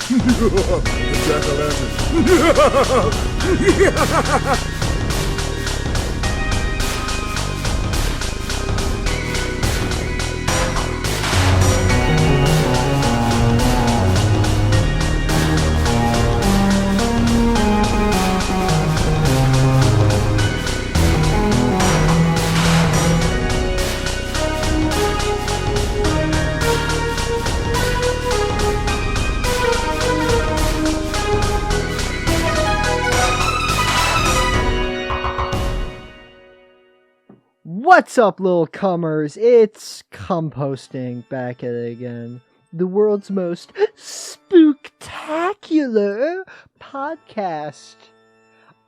Jack-o'-lantern. What's up, little cummers? It's Composting back at it again. The world's most spooktacular podcast.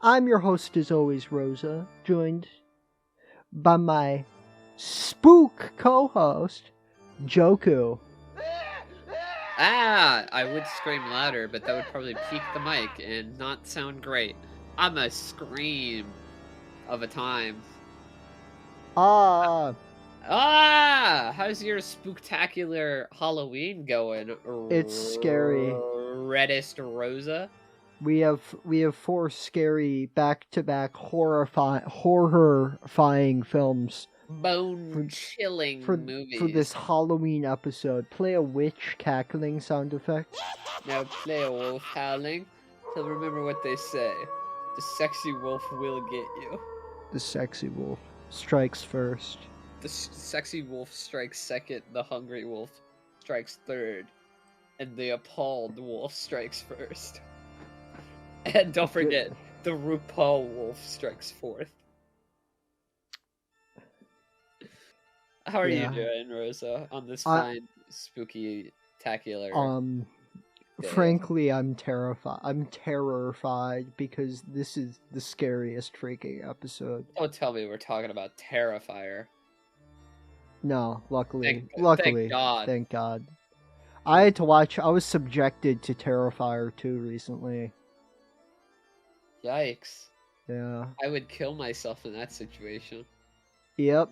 I'm your host, as always, Rosa, joined by my spook co-host, Joku. I would scream louder, but that would probably peak the mic and not sound great. I'm a scream of a time. How's your spooktacular Halloween going? It's scary. Reddest Rosa? We have 4 scary back-to-back horrifying films. Bone-chilling movies. For this Halloween episode. Play a witch cackling sound effect. Now play a wolf howling. So remember what they say. The sexy wolf will get you. The sexy wolf strikes first. The sexy wolf strikes second. The hungry wolf strikes third. And the appalled wolf strikes first. And don't forget, the RuPaul wolf strikes fourth. How are you doing, Rosa, on this fine, spooky-tacular day? Frankly, I'm terrified. I'm terrified because this is the scariest freaking episode. Don't tell me we're talking about Terrifier. No, luckily. Thank God. Thank God. I had to watch, I was subjected to Terrifier 2 recently. Yikes. Yeah. I would kill myself in that situation. Yep.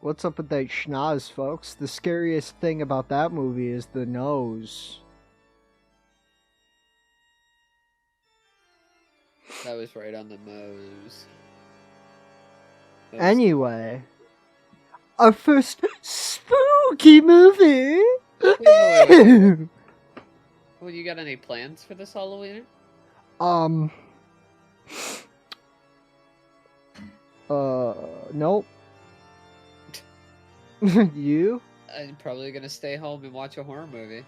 What's up with that schnoz, folks? The scariest thing about that movie is the nose. That was right on the nose. Anyway. Our first spooky movie! Wait. Well, you got any plans for this Halloween? Nope. You? I'm probably gonna stay home and watch a horror movie.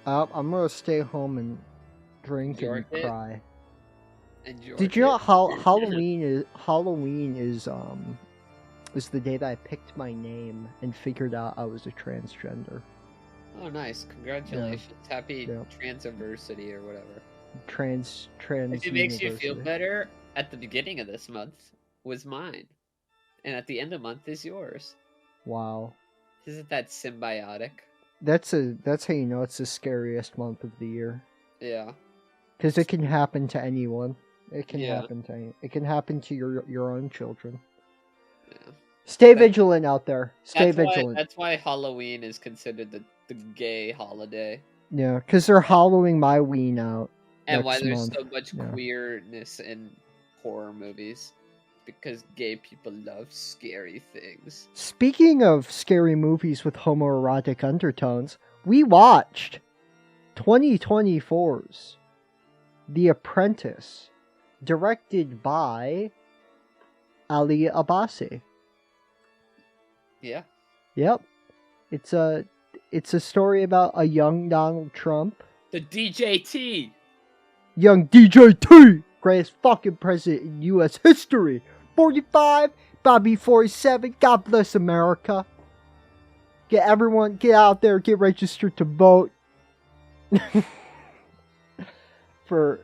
I'm gonna stay home and drink and cry. Did you know Halloween is the day that I picked my name and figured out I was a transgender. Oh, nice! Congratulations! Yeah. Happy Transiversity or whatever. Trans. If it makes you feel better, at the beginning of this month was mine, and at the end of the month is yours. Wow. Isn't that symbiotic? That's how you know it's the scariest month of the year. Yeah. Because it can happen to anyone. It can happen to your own children. Yeah. Stay vigilant out there. Stay vigilant. That's why Halloween is considered the gay holiday. Yeah, because they're hollowing my ween out. And why there's so much queerness in horror movies. Because gay people love scary things. Speaking of scary movies with homoerotic undertones, we watched 2024's The Apprentice, directed by Ali Abbasi. Yeah. Yep. It's a story about a young Donald Trump. The DJT! Young DJT! Greatest fucking president in U.S. history. 45, Bobby 47, God bless America. Get out there, get registered to vote. For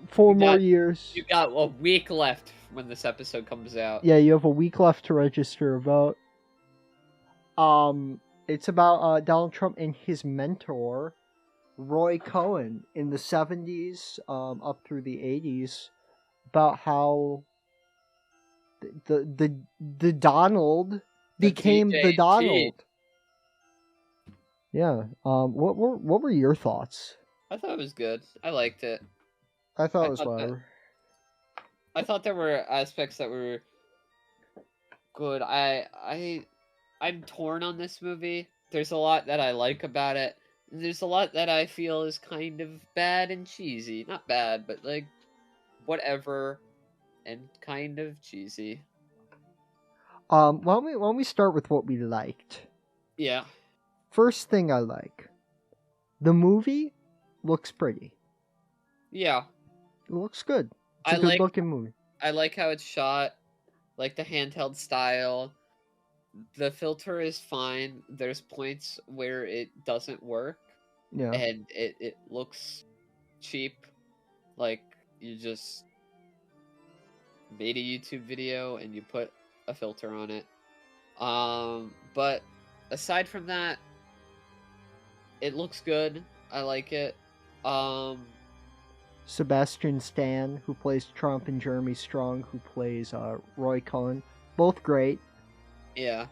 4 more years. You got a week left when this episode comes out. Yeah, you have a week left to register a vote. It's about Donald Trump and his mentor, Roy Cohn, in the 70s up through the 80s, about how the Donald became the Donald. Yeah. What were your thoughts? I thought it was good. I liked it. I thought I it was thought whatever. I thought there were aspects that were good. I'm torn on this movie. There's a lot that I like about it. There's a lot that I feel is kind of bad and cheesy. Not bad, but like whatever and kind of cheesy. Why don't we start with what we liked? Yeah. First thing I like. The movie looks pretty. Yeah. It looks good. It's a good looking movie. I like how it's shot, like the handheld style. The filter is fine. There's points where it doesn't work. Yeah. And it looks cheap. Like you just made a YouTube video and you put a filter on it. But aside from that, it looks good. I like it. Sebastian Stan, who plays Trump, and Jeremy Strong, who plays Roy Cohn, both great. Yeah.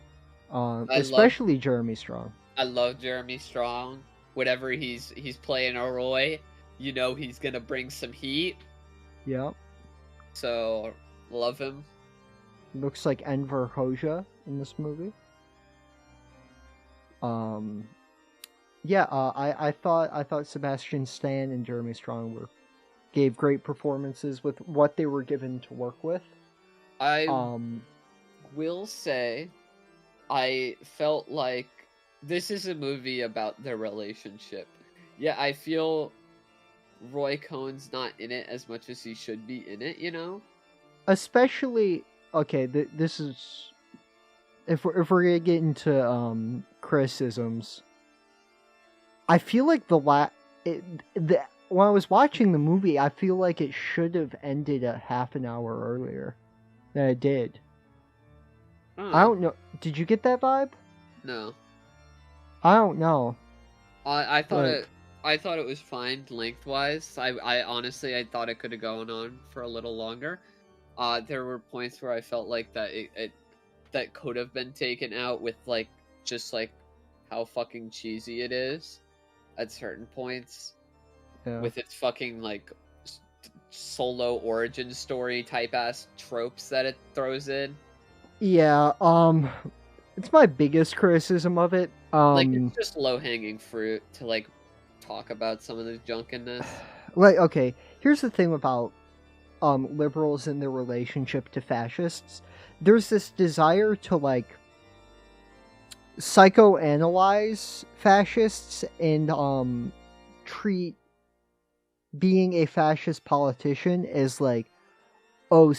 Especially Jeremy Strong. I love Jeremy Strong. Whatever he's playing a Roy, you know he's gonna bring some heat. Yeah. So love him. Looks like Enver Hoxha in this movie. Yeah, I thought Sebastian Stan and Jeremy Strong gave great performances with what they were given to work with. I will say, I felt like this is a movie about their relationship. Yeah, I feel Roy Cohn's not in it as much as he should be in it, you know? Especially, okay, this is... If we're gonna get into criticisms, I feel like when I was watching the movie, I feel like it should have ended a half an hour earlier than it did. I don't know. Did you get that vibe? No. I don't know. I thought it was fine lengthwise. I honestly I thought it could have gone on for a little longer. There were points where I felt like that that could have been taken out with like just like how fucking cheesy it is at certain points. Yeah. With its fucking like solo origin story type ass tropes that it throws in. Yeah, it's my biggest criticism of it. Like it's just low hanging fruit to like talk about some of the junkiness. Like, okay, here's the thing about liberals and their relationship to fascists. There's this desire to like psychoanalyze fascists and treat being a fascist politician as like, oh,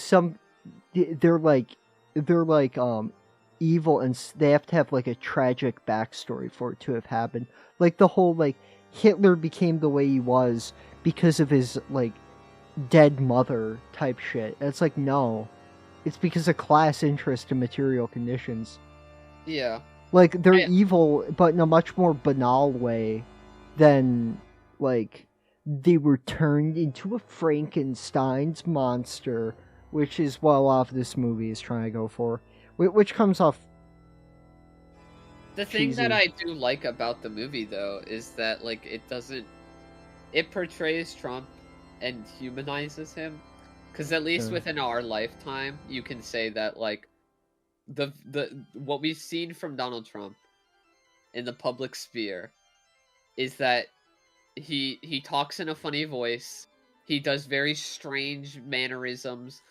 they're like evil and they have to have like a tragic backstory for it to have happened. Like the whole like Hitler became the way he was because of his like dead mother type shit. It's like, no, it's because of class interest and material conditions. Yeah, like they're evil, but in a much more banal way than like they were turned into a Frankenstein's monster, which is what a lot of this movie is trying to go for, which comes off the thing that I do like about the movie, though, is that like it portrays Trump and humanizes him, because at least within our lifetime, you can say that like the what we've seen from Donald Trump in the public sphere is that he talks in a funny voice, he does very strange mannerisms,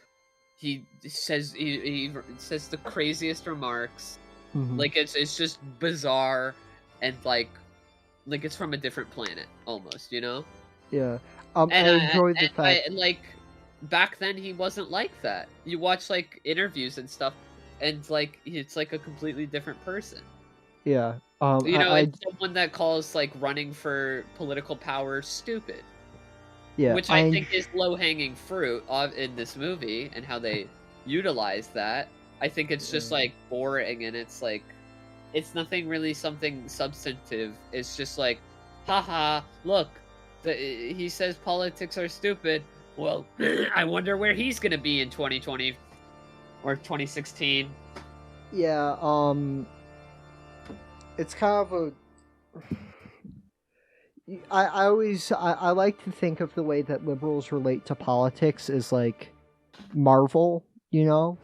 he says the craziest remarks. Mm-hmm. Like it's just bizarre and like it's from a different planet almost, you know? Yeah. I enjoyed the fact like back then he wasn't like that. You watch like interviews and stuff and like it's like a completely different person. Yeah. You know, it's someone that calls like running for political power stupid. Yeah. Which I think is low-hanging fruit in this movie and how they utilize that. I think it's just like boring and it's like it's nothing really something substantive. It's just like, haha, look, he says politics are stupid. Well, I wonder where he's gonna be in 2020 or 2016. Yeah, it's kind of I always I like to think of the way that liberals relate to politics as like Marvel, you know?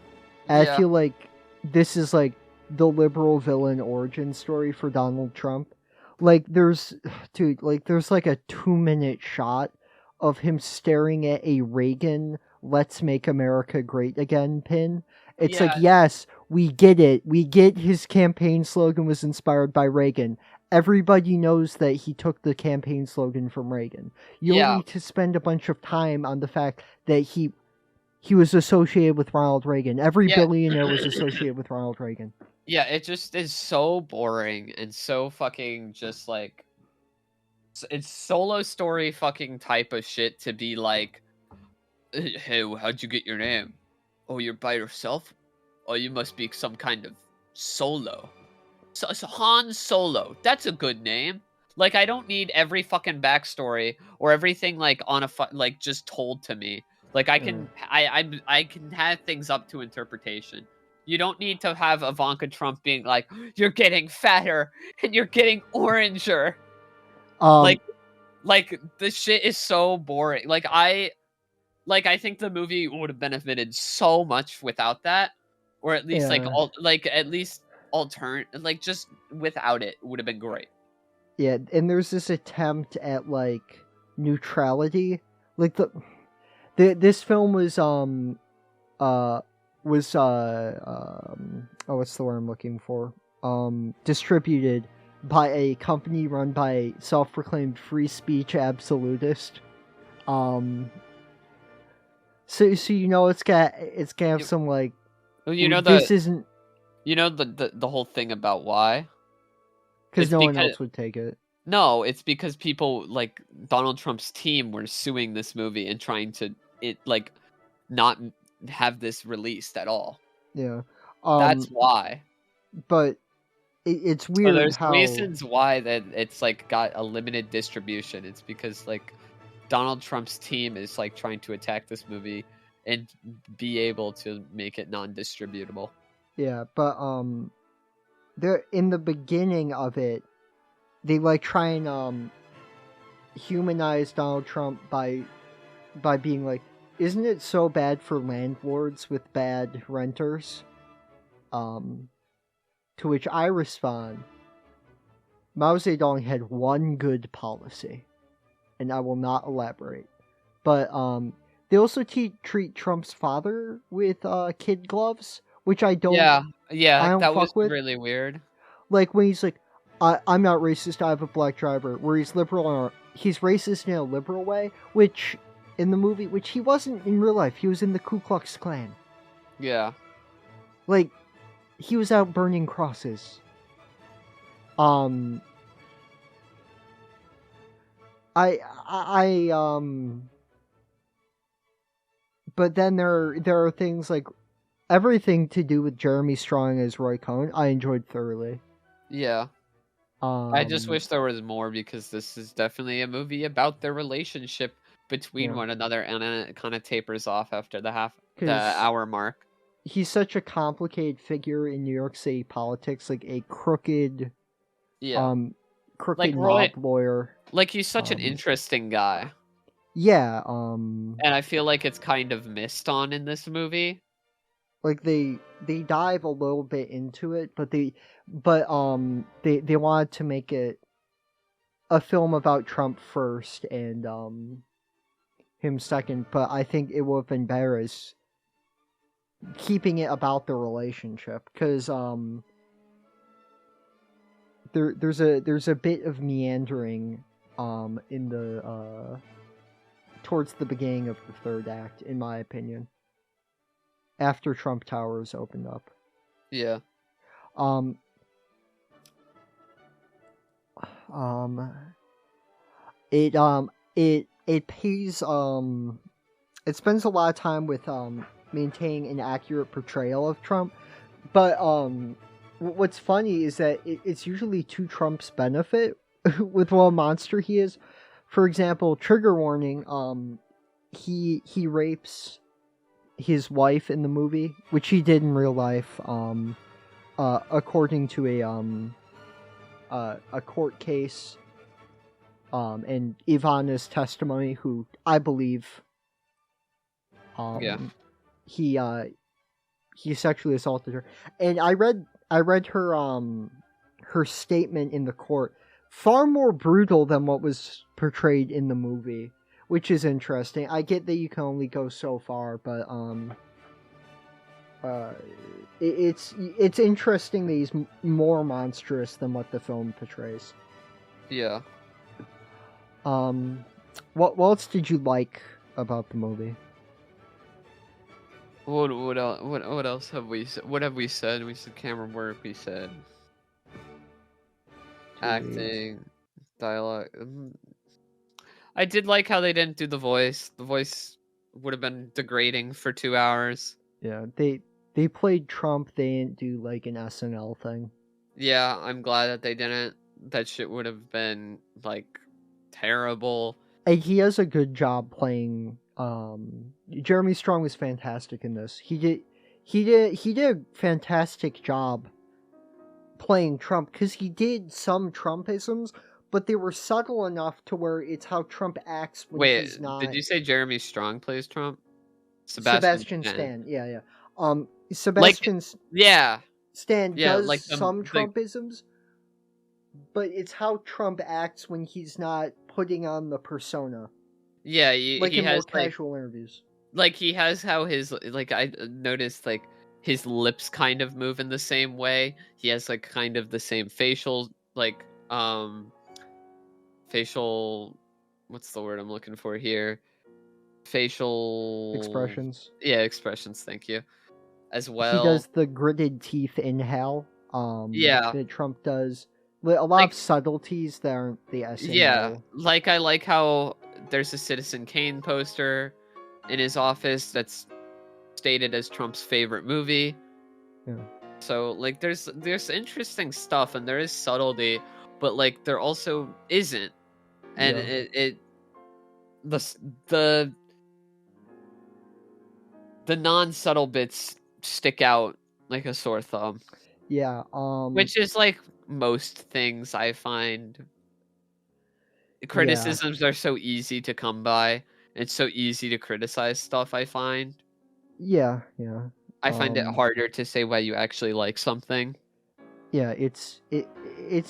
And I Yeah. feel like this is like the liberal villain origin story for Donald Trump. Like there's there's like a 2-minute shot of him staring at a Reagan "Let's Make America Great Again" pin. It's like, Yeah. yes, we get it. We get his campaign slogan was inspired by Reagan. Everybody knows that he took the campaign slogan from Reagan. You don't Yeah. need to spend a bunch of time on the fact that he was associated with Ronald Reagan. Every Yeah. billionaire was associated with Ronald Reagan. Yeah, it just is so boring and so fucking just like it's solo story fucking type of shit to be like, hey, how'd you get your name? Oh, you're by yourself? Oh, you must be some kind of Solo. So Han Solo. That's a good name. Like, I don't need every fucking backstory or everything like on a like just told to me. Like, I can I can have things up to interpretation. You don't need to have Ivanka Trump being like, you're getting fatter and you're getting oranger. Um, Like this shit is so boring. I think the movie would have benefited so much without that, or at least yeah, at least like just without it would have been great. yeah, and there's this attempt at like neutrality. Like this film was oh, what's the word I'm looking for? Distributed by a company run by a self-proclaimed free speech absolutist. So you know it's gonna have some like, Well, you know this isn't, the whole thing about why because it's no one because else would take it. no, it's because people like Donald Trump's team were suing this movie and trying to not have this released at all. Yeah. That's why. But it's So weird there's how reasons why that it's like got a limited distribution. It's because like Donald Trump's team is like trying to attack this movie and be able to make it non-distributable. yeah, but they're in the beginning of it, they like try and humanize Donald Trump by being like, isn't it so bad for landlords with bad renters? To which I respond, Mao Zedong had one good policy, and I will not elaborate. But they also treat Trump's father with kid gloves, which I don't. Yeah, I don't that was fuck with. really weird. Like when he's like, I'm not racist. I have a black driver. Where he's liberal, he's racist in a liberal way, which in the movie, which he wasn't in real life. He was in the Ku Klux Klan. Yeah. Like, he was out burning crosses. But then there are things like everything to do with Jeremy Strong as Roy Cohn. I enjoyed thoroughly. Yeah. I just wish there was more because this is definitely a movie about their relationship between one another, and then it kind of tapers off after the hour mark. He's such a complicated figure in New York City politics, like a crooked, like mob lawyer. Like he's such an interesting guy. Yeah. And I feel like it's kind of missed on in this movie. Like they dive a little bit into it, but they wanted to make it a film about Trump first and him second. But I think it would have been better as keeping it about the relationship, because there's a bit of meandering in the towards the beginning of the third act, in my opinion, after Trump Towers opened up. Yeah. It pays it spends a lot of time with maintaining an accurate portrayal of Trump, but what's funny is that it's usually to Trump's benefit with what a monster he is. For example, trigger warning, he rapes his wife in the movie, which he did in real life, according to a court case and Ivana's testimony, who I believe, he sexually assaulted her, and I read her statement in the court, far more brutal than what was portrayed in the movie, which is interesting. I get that you can only go so far, but it's interesting that he's more monstrous than what the film portrays. Yeah. What else did you like about the movie? What else have we said? What have we said? We said camera work. We said acting, dialogue. I did like how they didn't do the voice. The voice would have been degrading for 2 hours. Yeah, they played Trump. They didn't do like an SNL thing. Yeah, I'm glad that they didn't. That shit would have been like terrible. And he does a good job playing. Jeremy Strong was fantastic in this. He did a fantastic job playing Trump, because he did some Trumpisms, but they were subtle enough to where it's how Trump acts when he's not. Did you say Jeremy Strong plays Trump? Sebastian Stan. Yeah. Sebastian Stan does like some Trumpisms, but it's how Trump acts when he's not putting on the persona. Yeah, like he in has more casual interviews. Like he has how his I noticed like his lips kind of move in the same way. He has like kind of the same facial what's the word I'm looking for here? Facial expressions. Yeah, expressions, thank you. As well. He does the gritted teeth inhale. That Trump does. A lot of subtleties that aren't the SNL. Yeah, I like how there's a Citizen Kane poster in his office that's stated as Trump's favorite movie. Yeah. So like there's interesting stuff and there is subtlety, but like there also isn't. And the non-subtle bits stick out like a sore thumb. Yeah. Which is like most things I find. Criticisms are so easy to come by. It's so easy to criticize stuff, I find. Yeah. I find it harder to say why you actually like something. Yeah, it's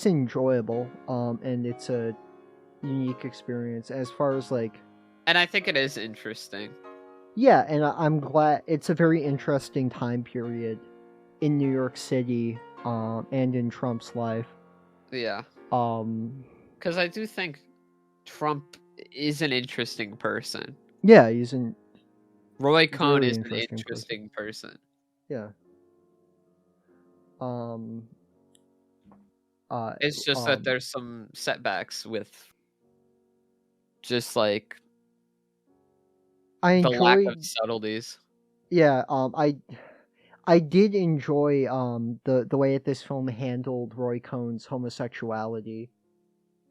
enjoyable, and it's a unique experience as far as like. And I think it is interesting. Yeah, and I'm glad it's a very interesting time period in New York City, and in Trump's life. Yeah. Because I do think Trump is an interesting person. Yeah, he's an. Roy Cohn is an interesting person. Yeah. It's just that there's some setbacks with just like the lack of subtleties. Yeah, I did enjoy the way that this film handled Roy Cohn's homosexuality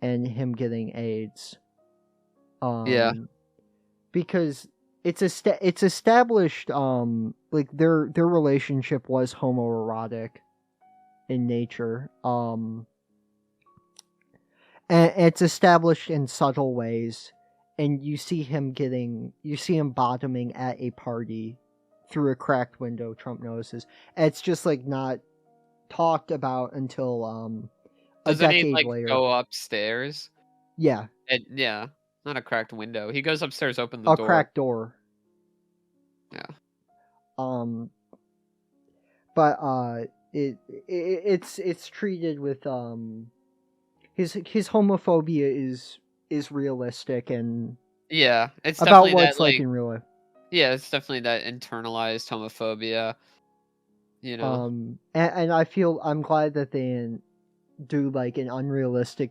and him getting AIDS. Yeah. Because it's established like their relationship was homoerotic in nature. And it's established in subtle ways, and you see him bottoming at a party through a cracked window. Trump notices. And it's just like not talked about until a decade later. Doesn't he go upstairs? Yeah. Yeah. Not a cracked window. He goes upstairs, open the door. A cracked door. Yeah. But it's treated with his homophobia is realistic, and yeah, it's about what it's like in real life. Yeah, it's definitely that internalized homophobia. You know. And I'm glad that they didn't do like an unrealistic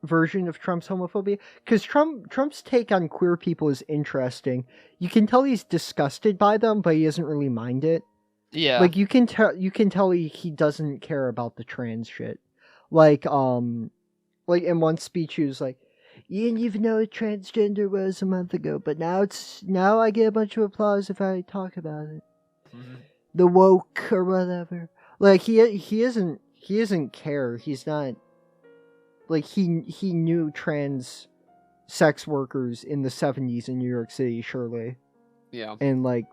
version of Trump's homophobia, because Trump's take on queer people is interesting. You can tell he's disgusted by them, but he doesn't really mind it. Yeah, like you can tell he doesn't care about the trans shit. Like in one speech he was like, "You didn't even know what transgender was a month ago, but now I get a bunch of applause if I talk about it." Mm-hmm. The woke or whatever. Like he doesn't care. He's not. like he knew trans sex workers in the 70s in New York City, surely. Yeah. And like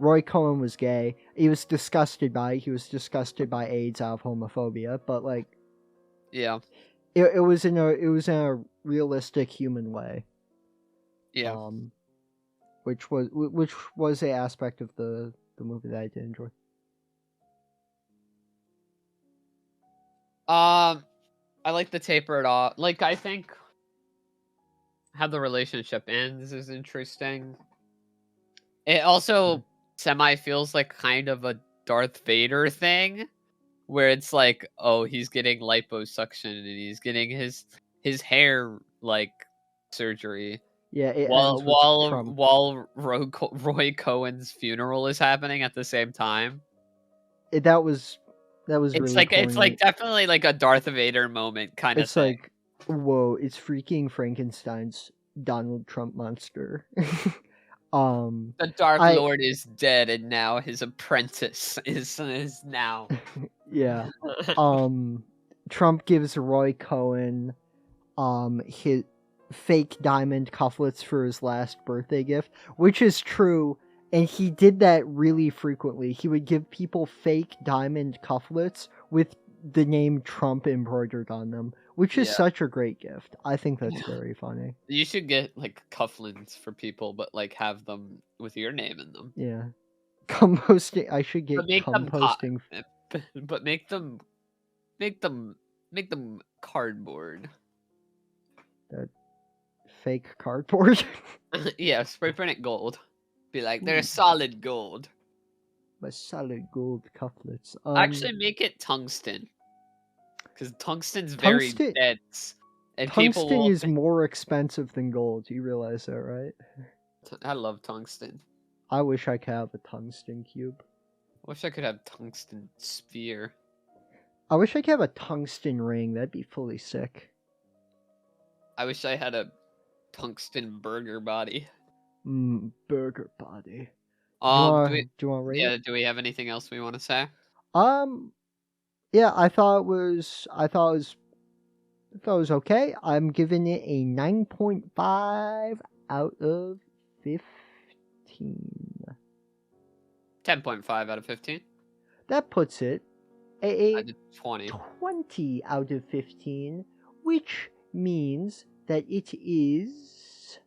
Roy Cohen was gay. He was disgusted by it. He was disgusted by AIDS out of homophobia, but like Yeah. it was in a realistic human way. Yeah. Which was a aspect of the movie that I did enjoy. I like the taper it off. Like, I think how the relationship ends is interesting. It also semi feels like kind of a Darth Vader thing, where it's like, oh, he's getting liposuction and he's getting his hair like surgery. Yeah, it ends with Trump. While Roy Cohen's funeral is happening at the same time. That was It's really like corny. it's like definitely like a Darth Vader moment kind of thing. It's like, whoa, it's freaking Frankenstein's Donald Trump monster. The Dark Lord is dead, and now his apprentice is now. Yeah. Trump gives Roy Cohen his fake diamond cufflets for his last birthday gift, which is true, and he did that really frequently. He would give people fake diamond cufflets with the name Trump embroidered on them, which is such a great gift. I think that's very funny. You should get like cufflinks for people, but like have them with your name in them. Yeah. Composting. I should get composting. But make them cardboard. That fake cardboard. Yeah, spray print it gold. Be like, they're solid gold. My solid gold cufflets. Actually, make it tungsten. Because tungsten's very dense. And tungsten is more expensive than gold. You realize that, right? I love tungsten. I wish I could have a tungsten cube. I wish I could have tungsten sphere. I wish I could have a tungsten ring. That'd be fully sick. I wish I had a tungsten burger body. Burger body. Do you want to rate it? Do we have anything else we want to say? Yeah, I thought it was okay. I'm giving it a 9.5 out of 15. 10.5 out of 15. That puts it a 20 out of 15, which means that it is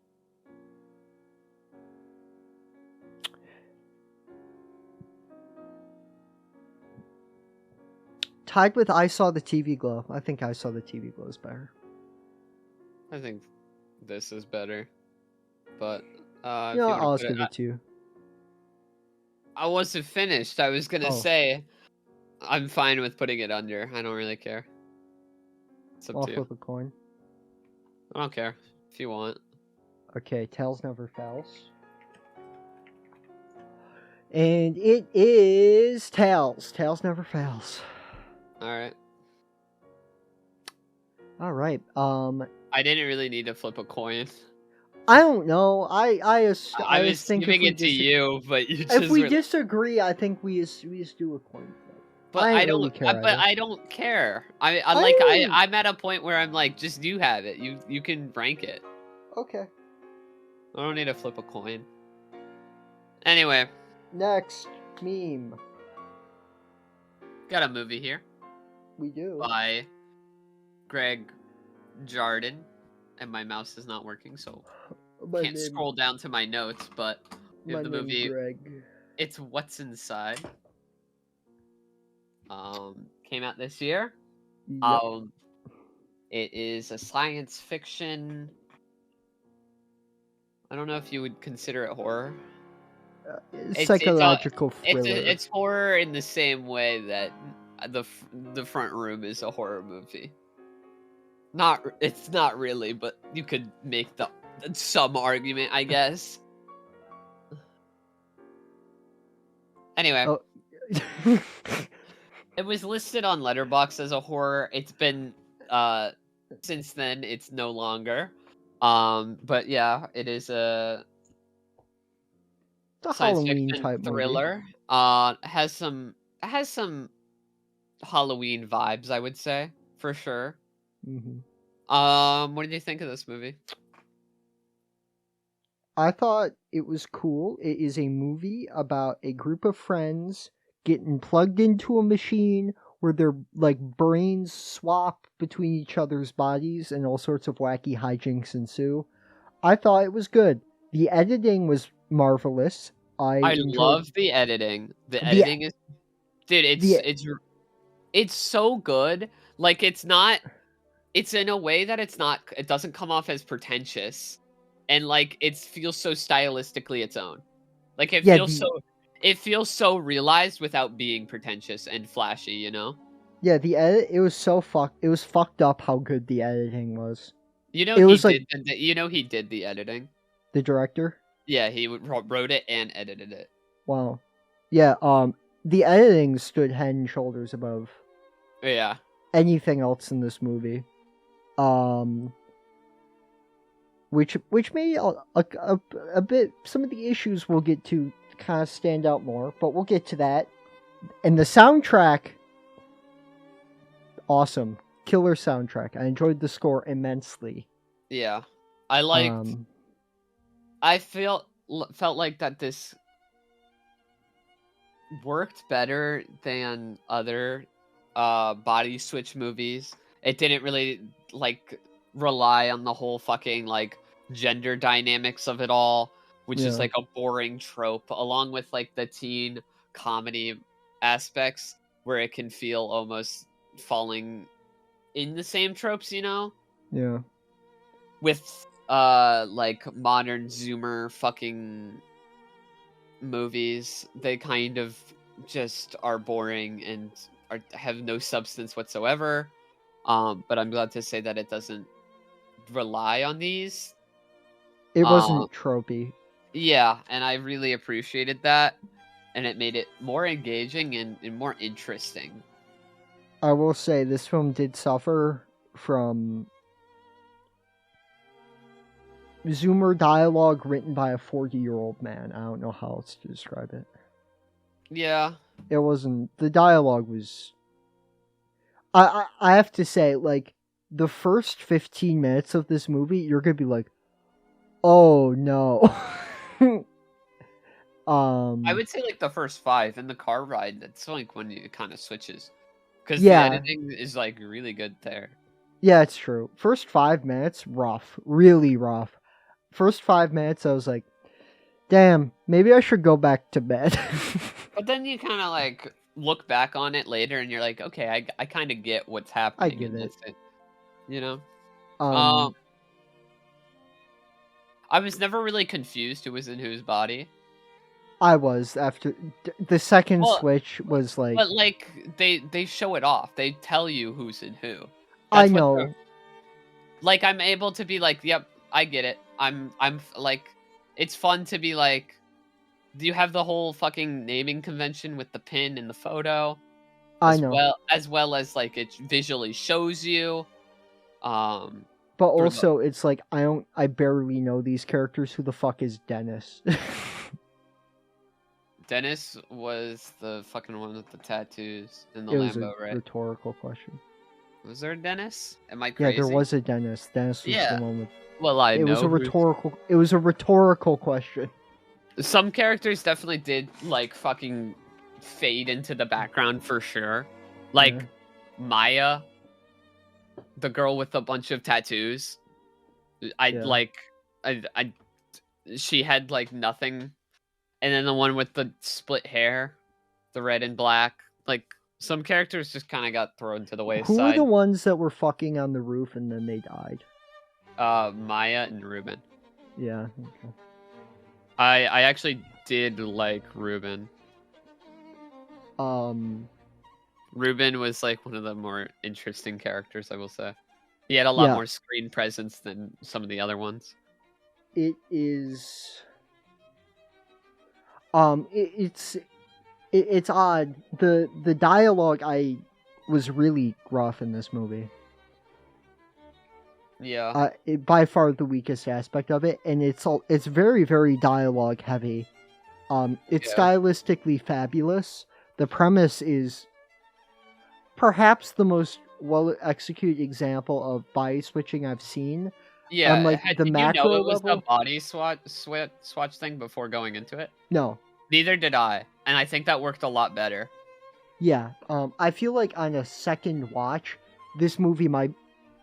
tied with I Saw the TV Glow. I think I Saw the TV Glow is better. I think this is better. But I'll give it to you. I wasn't finished. I was gonna say I'm fine with putting it under. I don't really care. It's up to you. I'll flip a coin. I don't care if you want. Okay, tails never fails. And it is tails. Tails never fails. Alright. Alright. I didn't really need to flip a coin. I don't know. I was giving it to you, but you just... If we disagree, I think we just do a coin flip. But I don't care. But I don't care. I'm at a point where I'm like, just you have it. You can rank it. Okay. I don't need to flip a coin. Anyway. Next meme. Got a movie here. We do. By Greg Jardin. And my mouse is not working, so can't scroll down to my notes, but we have the movie. Greg. It's What's Inside. Came out this year. Yep. It is a science fiction. I don't know if you would consider it horror. Psychological thriller. It's horror in the same way that the Front Room is a horror movie. It's not really, but you could make some argument, I guess. Anyway. It was listed on Letterboxd as a horror. It's been since then it's no longer. But yeah, it is a science fiction type thriller. Has some Halloween vibes, I would say, for sure. Mm-hmm. What did you think of this movie? I thought it was cool. It is a movie about a group of friends getting plugged into a machine where their like brains swap between each other's bodies and all sorts of wacky hijinks ensue. I thought it was good. The editing was marvelous. I love the editing. The editing is, dude. It's so good. Like it's not. It's in a way that it's not. It doesn't come off as pretentious, and like it feels so stylistically its own. Like it feels so. It feels so realized without being pretentious and flashy. You know. Yeah, the edit. It was so It was fucked up how good the editing was. You know, he did the editing. The director. Yeah, he wrote it and edited it. Wow. Yeah. The editing stood head and shoulders above. Yeah. Anything else in this movie. Which made a bit. Some of the issues we'll get to kind of stand out more, but we'll get to that. And the soundtrack. Awesome. Killer soundtrack. I enjoyed the score immensely. Yeah. I liked... I felt like that this worked better than other body switch movies. It didn't really like rely on the whole fucking like gender dynamics of it all, which is like a boring trope, along with like the teen comedy aspects where it can feel almost falling in the same tropes, you know? Yeah. With like modern Zoomer fucking movies, they kind of just are boring and have no substance whatsoever. But I'm glad to say that it doesn't rely on these. It wasn't tropey. Yeah, and I really appreciated that, and it made it more engaging and more interesting. I will say this film did suffer from Zoomer dialogue written by a 40-year-old man. I don't know how else to describe it. Yeah. It wasn't... The dialogue was... I have to say, like, the first 15 minutes of this movie, you're gonna be like, oh, no. I would say, like, the first 5 in the car ride, that's, like, when it kind of switches. Because the editing is, like, really good there. Yeah, it's true. First 5 minutes, rough. Really rough. First 5 minutes, I was like, damn, maybe I should go back to bed. But then you kind of, like, look back on it later, and you're like, okay, I kind of get what's happening. I get it. You know? I was never really confused who was in whose body. I was, after... The second switch was, like... But, like, they show it off. They tell you who's in who. I know. Like, I'm able to be like, yep, I get it. I'm like, it's fun to be like, do you have the whole fucking naming convention with the pin in the photo? I know. As well as, like, it visually shows you. But also, it's like, I barely know these characters. Who the fuck is Dennis? Dennis was the fucking one with the tattoos and the Lambo, right? It was a rhetorical question. Was there a Dennis? Am I crazy? Yeah, there was a Dennis. Dennis was the one with... Well, it was a rhetorical question. Some characters definitely did, like, fucking fade into the background for sure. Like, Maya, the girl with a bunch of tattoos. She had, like, nothing. And then the one with the split hair, the red and black. Like, some characters just kind of got thrown to the wayside. Who were the ones that were fucking on the roof and then they died? Maya and Ruben. Yeah. Okay. I actually did like Ruben. Ruben was like one of the more interesting characters, I will say. He had a lot more screen presence than some of the other ones. It is... It's odd. The dialogue was really rough in this movie. Yeah. By far the weakest aspect of it, and it's very, very dialogue heavy. It's stylistically fabulous. The premise is perhaps the most well executed example of body switching I've seen. Yeah, on, like, the did macro you know it was level. the body swatch thing before going into it? No. Neither did I, and I think that worked a lot better. Yeah, I feel like on a second watch, this movie might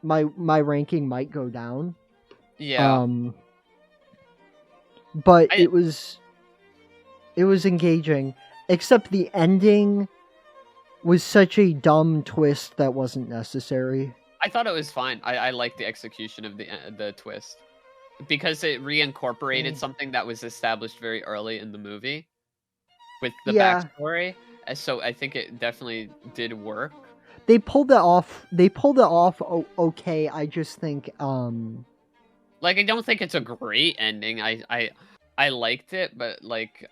my ranking might go down. Yeah. But it was engaging, except the ending was such a dumb twist that wasn't necessary. I thought it was fine. I liked the execution of the twist because it reincorporated something that was established very early in the movie with the backstory. So I think it definitely did work. They pulled it off. Okay. I just think like, I don't think it's a great ending. I liked it, but like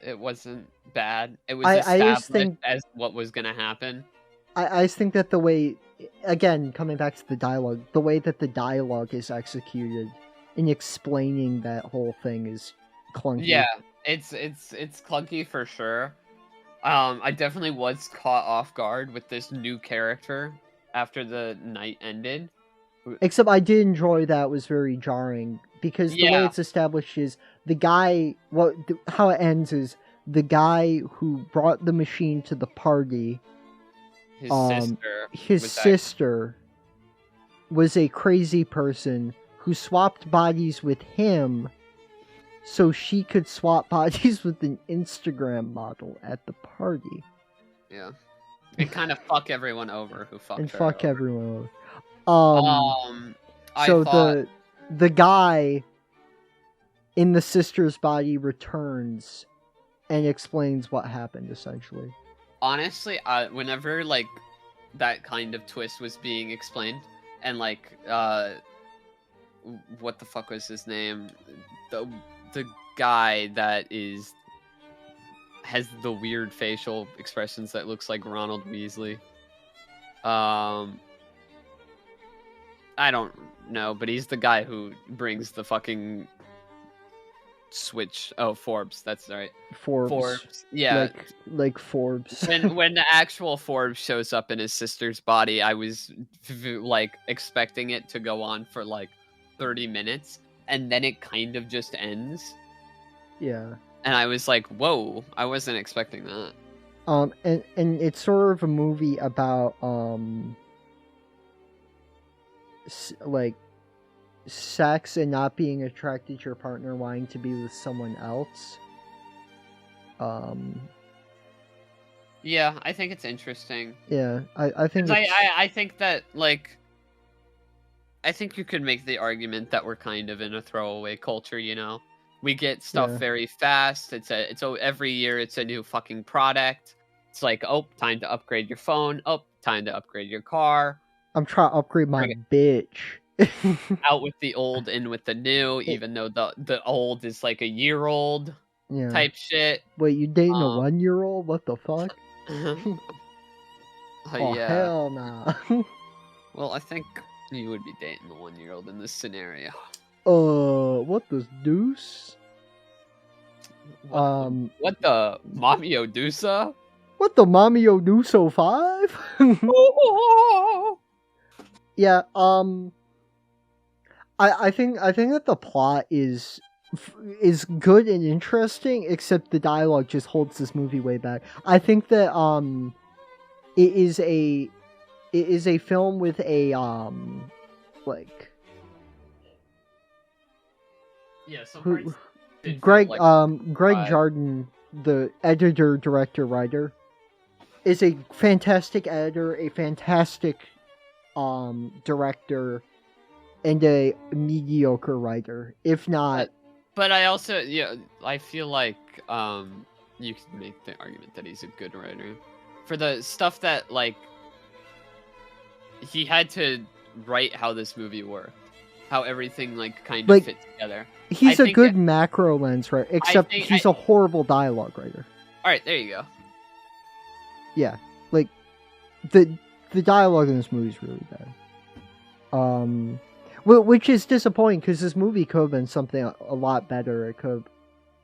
it wasn't bad. It was established as what was gonna happen. I just think that the way, again, coming back to the dialogue, the way that the dialogue is executed in explaining that whole thing is clunky. Yeah, it's clunky for sure. I definitely was caught off guard with this new character after the night ended. Except I did enjoy that. It was very jarring because the way it's established is the guy. How it ends is the guy who brought the machine to the party. His sister was a crazy person who swapped bodies with him so she could swap bodies with an Instagram model at the party. Yeah. And kind of fuck everyone over who fucked her. And fuck everyone over. So the guy in the sister's body returns and explains what happened, essentially. Honestly, whenever like that kind of twist was being explained, and like what the fuck was his name? The guy that has the weird facial expressions that looks like Ronald Weasley. I don't know, but he's the guy who brings the fucking switch. Oh, Forbes, that's right. Forbes. Yeah. Like Forbes. when the actual Forbes shows up in his sister's body, I was like expecting it to go on for like 30 minutes, and then it kind of just ends. Yeah. And I was like, whoa, I wasn't expecting that. And it's sort of a movie about like sex and not being attracted to your partner, wanting to be with someone else. Yeah, I think it's interesting. Yeah, I think I think that, like, I think you could make the argument that we're kind of in a throwaway culture, you know? We get stuff very fast. It's every year it's a new fucking product. It's like, oh, time to upgrade your phone. Oh, time to upgrade your car. I'm trying to upgrade my bitch. Out with the old, in with the new, even though the old is like a year old type shit. Wait, you dating a 1-year-old? What the fuck? Oh, yeah. Hell nah. Well, I think you would be dating the 1-year-old in this scenario. What the deuce? What the Mommy Odusa? What the Mommy Oduso 5? Yeah, I think that the plot is good and interesting, except the dialogue just holds this movie way back. I think that it is a film with a like Greg Jardin, the editor, director, writer, is a fantastic editor, a fantastic director, and a mediocre writer, if not. But I also, I feel like you can make the argument that he's a good writer for the stuff that, like, he had to write how this movie worked, how everything like kind of fit together. He's a good macro lens writer, except he's a horrible dialogue writer. All right, there you go. Yeah, like the dialogue in this movie is really bad. Which is disappointing because this movie could have been something a lot better. It could.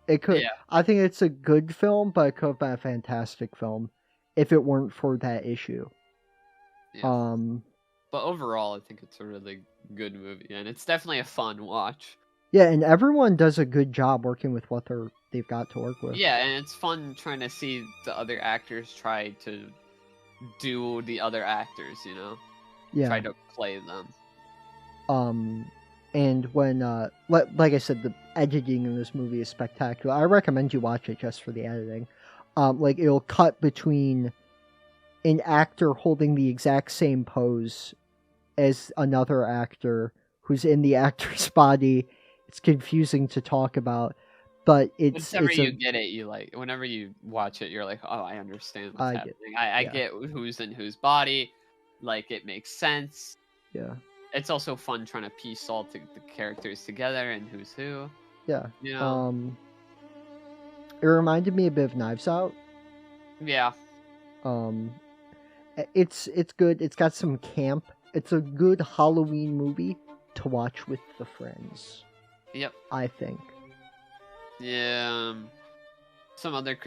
Yeah. I think it's a good film, but it could have been a fantastic film if it weren't for that issue. Yeah. But overall, I think it's a really good movie, and it's definitely a fun watch. Yeah, and everyone does a good job working with what they've got to work with. Yeah, and it's fun trying to see the other actors try to do the other actors, you know? Yeah. Try to play them. And when, like I said, the editing in this movie is spectacular. I recommend you watch it just for the editing. Like, it'll cut between an actor holding the exact same pose as another actor who's in the actor's body. It's confusing to talk about, but whenever you get it, you like. Whenever you watch it, you're like, oh, I understand what's happening. I get who's in whose body. Like, it makes sense. Yeah. It's also fun trying to piece all the characters together and who's who. Yeah. You know? It reminded me a bit of Knives Out. Yeah. It's good. It's got some camp. It's a good Halloween movie to watch with the friends. Yep. I think. Yeah. Some other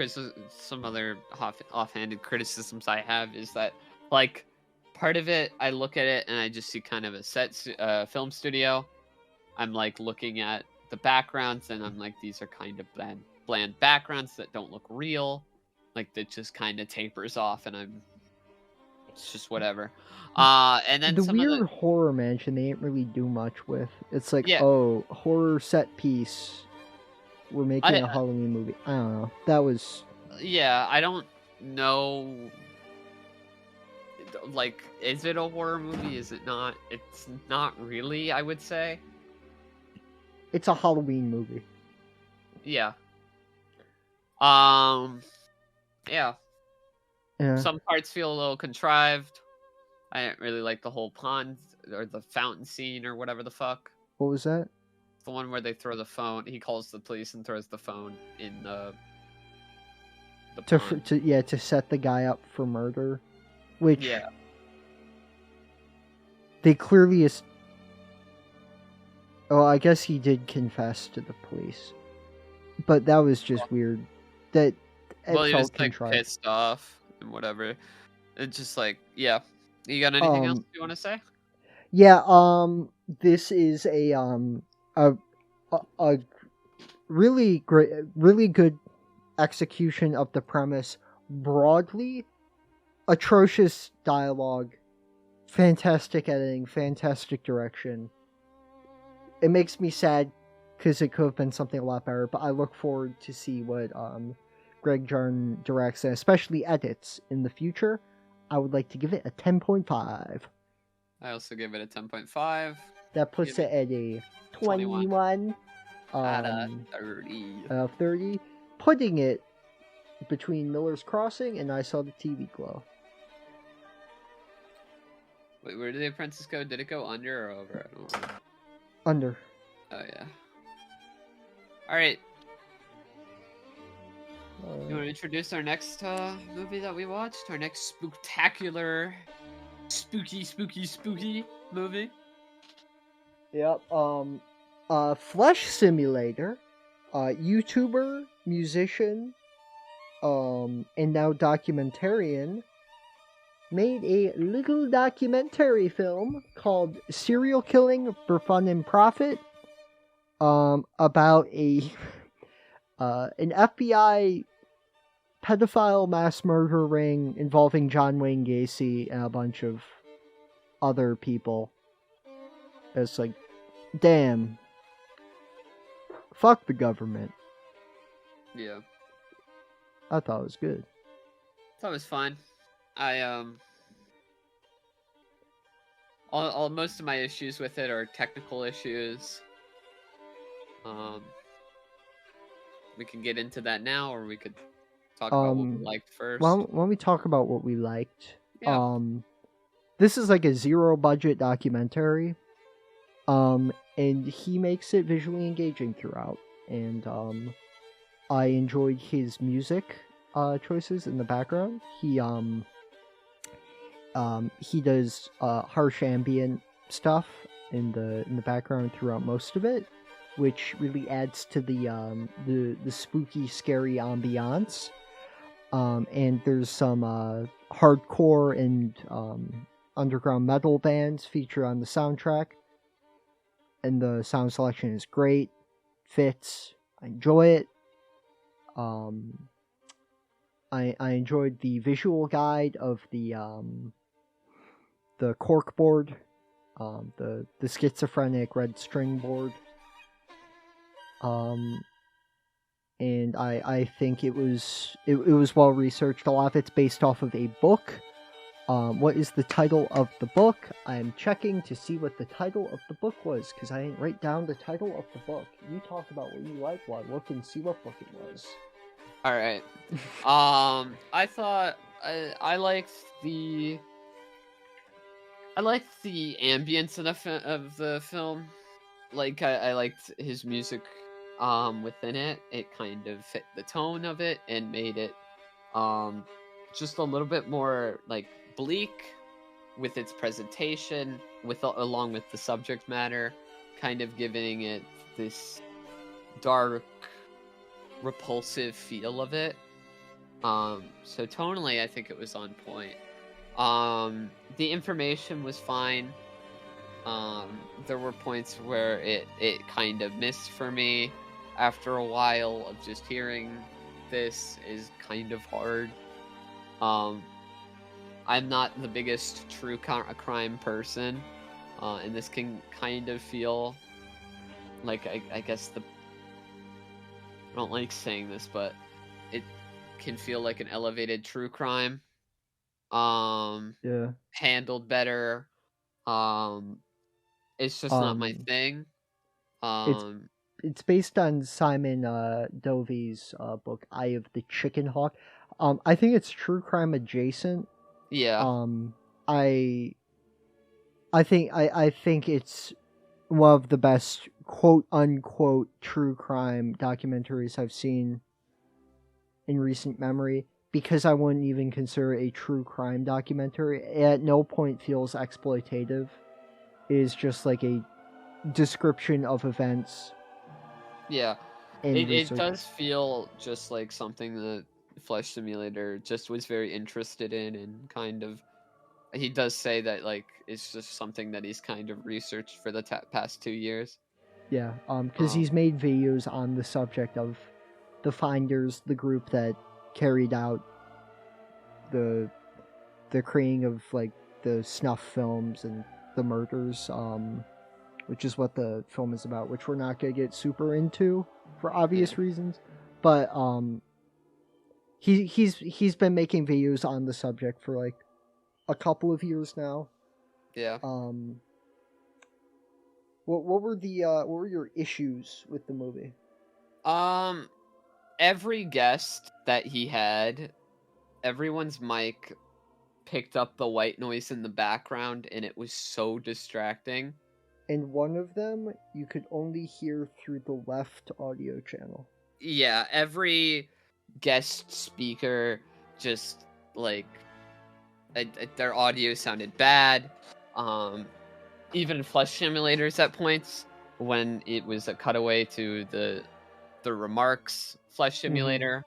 offhanded criticisms I have is that, like, part of it, I look at it and I just see kind of a film studio. I'm like looking at the backgrounds and I'm like, these are kind of bland backgrounds that don't look real. Like, that just kind of tapers off, and it's just whatever. And then the weird horror mansion they ain't really do much with. It's like, oh, horror set piece. We're making a Halloween movie. I don't know. That was... Yeah, I don't know. Like, is it a horror movie? Is it not? It's not really, I would say. It's a Halloween movie. Yeah. Yeah. Some parts feel a little contrived. I didn't really like the whole pond or the fountain scene or whatever the fuck. What was that? The one where they throw the phone. He calls the police and throws the phone in the pond. To set the guy up for murder, which they clearly is. Oh, I guess he did confess to the police, but that was just weird. That he was like pissed off and whatever. It's just like, yeah. You got anything else you want to say? Yeah. This is a really great, really good execution of the premise. Broadly, atrocious dialogue, fantastic editing, fantastic direction. It makes me sad because it could have been something a lot better, but I look forward to see what Greg Jardin directs and especially edits in the future. I would like to give it a 10.5. I also give it a 10.5. That puts it at a 21 out of 30. Out of 30. Putting it between Miller's Crossing and I Saw the TV Glow. Wait, where did the Apprentice go? Did it go under or over? I don't know. Under. Oh, yeah. Alright. You want to introduce our next movie that we watched? Our next spooktacular, spooky movie? Yep. Flesh Simulator, YouTuber, musician, and now documentarian, made a little documentary film called Serial Killing for Fun and Profit, about an FBI pedophile mass murder ring involving John Wayne Gacy and a bunch of other people. It's like, damn. Fuck the government. Yeah. I thought it was good. I thought it was fine. Most of my issues with it are technical issues. We can get into that now, or we could talk about what we liked first. Why don't we talk about what we liked? Yeah. This is like a zero budget documentary. And he makes it visually engaging throughout. And I enjoyed his music choices in the background. He does harsh ambient stuff in the background throughout most of it, which really adds to the spooky, scary ambiance. And there's some hardcore and underground metal bands featured on the soundtrack. And the sound selection is great, fits, I enjoy it. I enjoyed the visual guide of the cork board, the schizophrenic red string board. And I think it was well researched. A lot of it's based off of a book. What is the title of the book? I'm checking to see what the title of the book was, because I didn't write down the title of the book. You talk about what you like while I look and see what book it was. Alright. I thought I liked the ambience of the film. Like, I liked his music within it. It kind of fit the tone of it and made it just a little bit more like bleak with its presentation, along with the subject matter, kind of giving it this dark, repulsive feel of it. So tonally, I think it was on point. The information was fine. There were points where it kind of missed for me. After a while of just hearing this is kind of hard. I'm not the biggest true crime person, and this can kind of feel like, I guess I don't like saying this, but it can feel like an elevated true crime. Yeah. Handled better. It's just not my thing. It's based on Simon Dovey's book Eye of the Chickenhawk. I think it's true crime adjacent. Yeah. I think it's one of the best quote unquote true crime documentaries I've seen in recent memory, because I wouldn't even consider it a true crime documentary. It at no point feels exploitative. It is just like a description of events. Yeah. It does feel just like something that Flesh Simulator just was very interested in, and kind of, he does say that like it's just something that he's kind of researched for the past 2 years. Yeah, because he's made videos on the subject of the Finders, the group that carried out the creating of like the snuff films and the murders, which is what the film is about, which we're not gonna get super into for obvious reasons. But he's been making videos on the subject for like a couple of years now. Yeah. What were your issues with the movie? Every guest that he had, everyone's mic picked up the white noise in the background, and it was so distracting. And one of them you could only hear through the left audio channel. Yeah, every guest speaker just like their audio sounded bad. Even Flesh Simulators at points, when it was a cutaway to the remarks Flesh Simulator,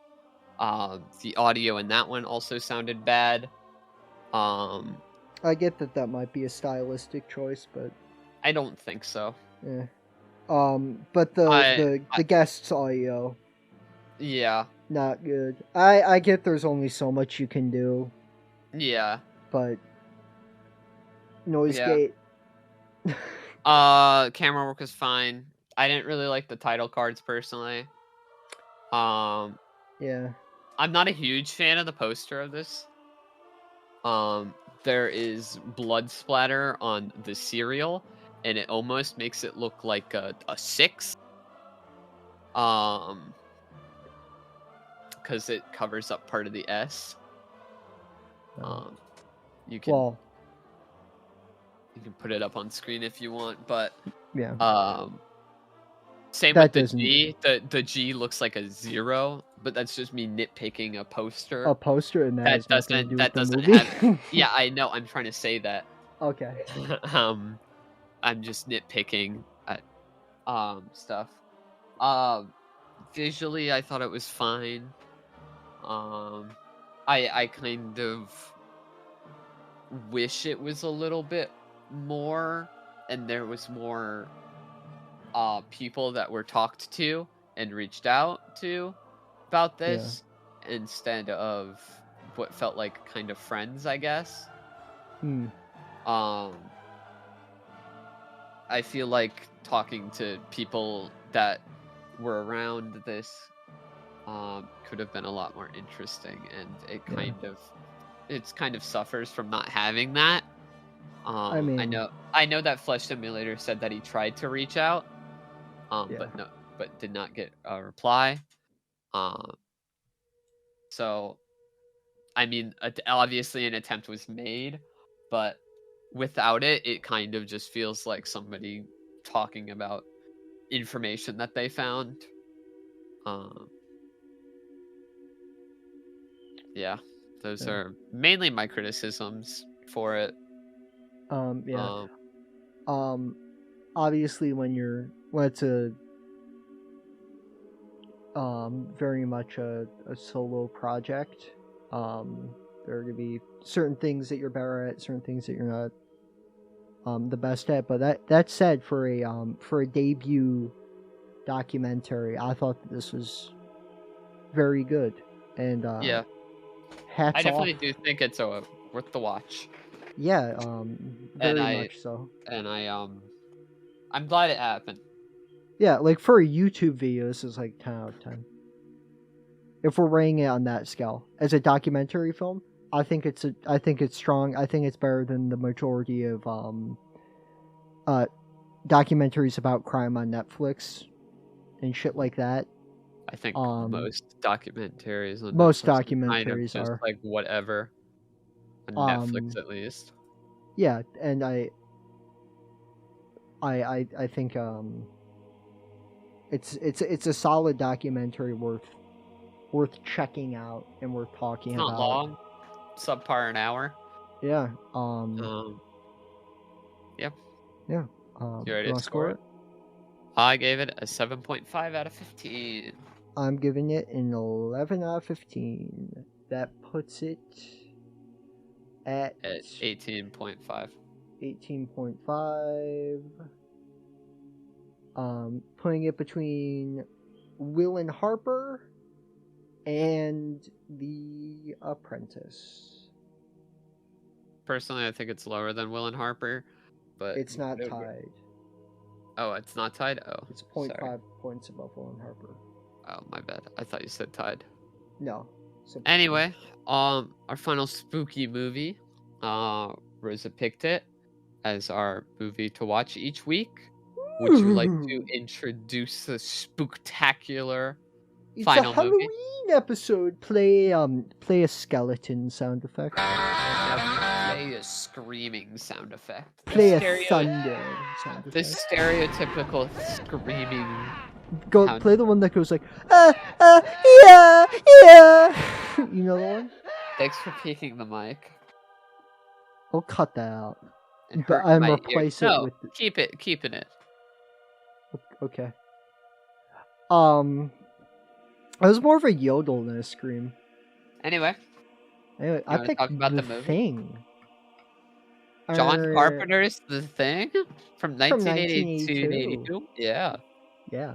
the audio in that one also sounded bad. I get that might be a stylistic choice, but I don't think so. Yeah. But the guest's audio, yeah, not good. I get there's only so much you can do. Yeah. But noise gate. Camera work was fine. I didn't really like the title cards personally. Yeah. I'm not a huge fan of the poster of this. There is blood splatter on the cereal, and it almost makes it look like a 6. Because it covers up part of the S. You can put it up on screen if you want, but yeah. Same with the G. The G looks like a 0, but that's just me nitpicking a poster. A poster, and that doesn't have. Yeah, I know. I'm trying to say that. Okay. I'm just nitpicking at stuff. Visually, I thought it was fine. I kind of wish it was a little bit more, and there was more people that were talked to and reached out to about this instead of what felt like kind of friends, I guess. I feel like talking to people that were around this could have been a lot more interesting, and it kind of suffers from not having that. I know that Flesh Simulator said that he tried to reach out, but did not get a reply. So, I mean, obviously an attempt was made, but without it, it kind of just feels like somebody talking about information that they found. Yeah, those are mainly my criticisms for it. Obviously when it's a very much a solo project, there are gonna be certain things that you're better at, certain things that you're not the best at. But that said, for a debut documentary, I thought that this was very good, and hats I definitely off. do think it's worth the watch. Yeah, very much so. And I'm glad it happened. Yeah, like for a YouTube video, this is like 10 out of 10. If we're rating it on that scale, as a documentary film, I think it's strong. I think it's better than the majority of documentaries about crime on Netflix and shit like that. I think most documentaries on most Netflix documentaries kind of just are like whatever on Netflix at least. Yeah, and I think it's a solid documentary worth checking out and worth talking about. Not long, subpar an hour. Yeah. Yep. Yeah. You ready to score it? I gave it a 7.5 out of 15. I'm giving it an 11 out of 15. That puts it at 18.5. 18.5. Putting it between Will and Harper and The Apprentice. Personally, I think it's lower than Will and Harper, but it's not tied. Oh, it's not tied? Oh, it's 0.5 points above Will and Harper. Oh, my bad. I thought you said tied. No. Anyway, our final spooky movie, Rosa picked it as our movie to watch each week. Would you like to introduce the spooktacular final it's a Halloween episode. Play a skeleton sound effect. Play a screaming sound effect. Play a thunder sound effect. This stereotypical screaming. Play the one that goes like, yeah. You know the one? Thanks for peeking the mic. I'll cut that out. But I'm replace it with. Keeping it. Okay. It was more of a yodel than a scream. Anyway, I picked talk about the movie? Thing. John Carpenter's The Thing from 1982. Yeah. Yeah.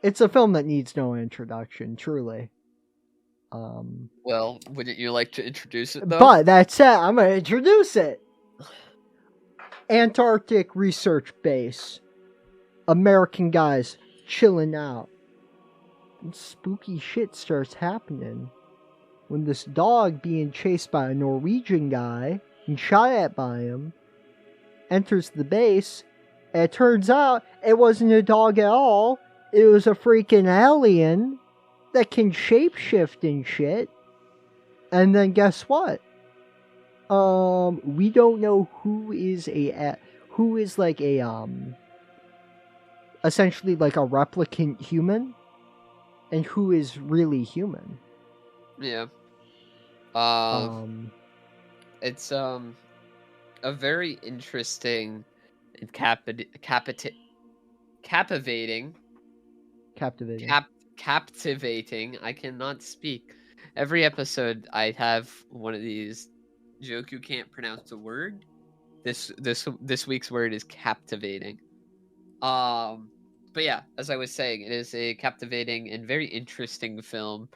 It's a film that needs no introduction, truly. Well, wouldn't you like to introduce it, though? But that said, I'm gonna introduce it. Antarctic research base. American guys chilling out. And spooky shit starts happening when this dog being chased by a Norwegian guy and shot at by him enters the base. And it turns out it wasn't a dog at all. It was a freaking alien that can shapeshift and shit. And then guess what? We don't know who is like a essentially like a replicant human, and who is really human. Yeah. It's a very interesting and captivating. I cannot speak. every episode I have one of these. Joku can't pronounce a word. This week's word is captivating. But yeah, as I was saying, it is a captivating and very interesting film.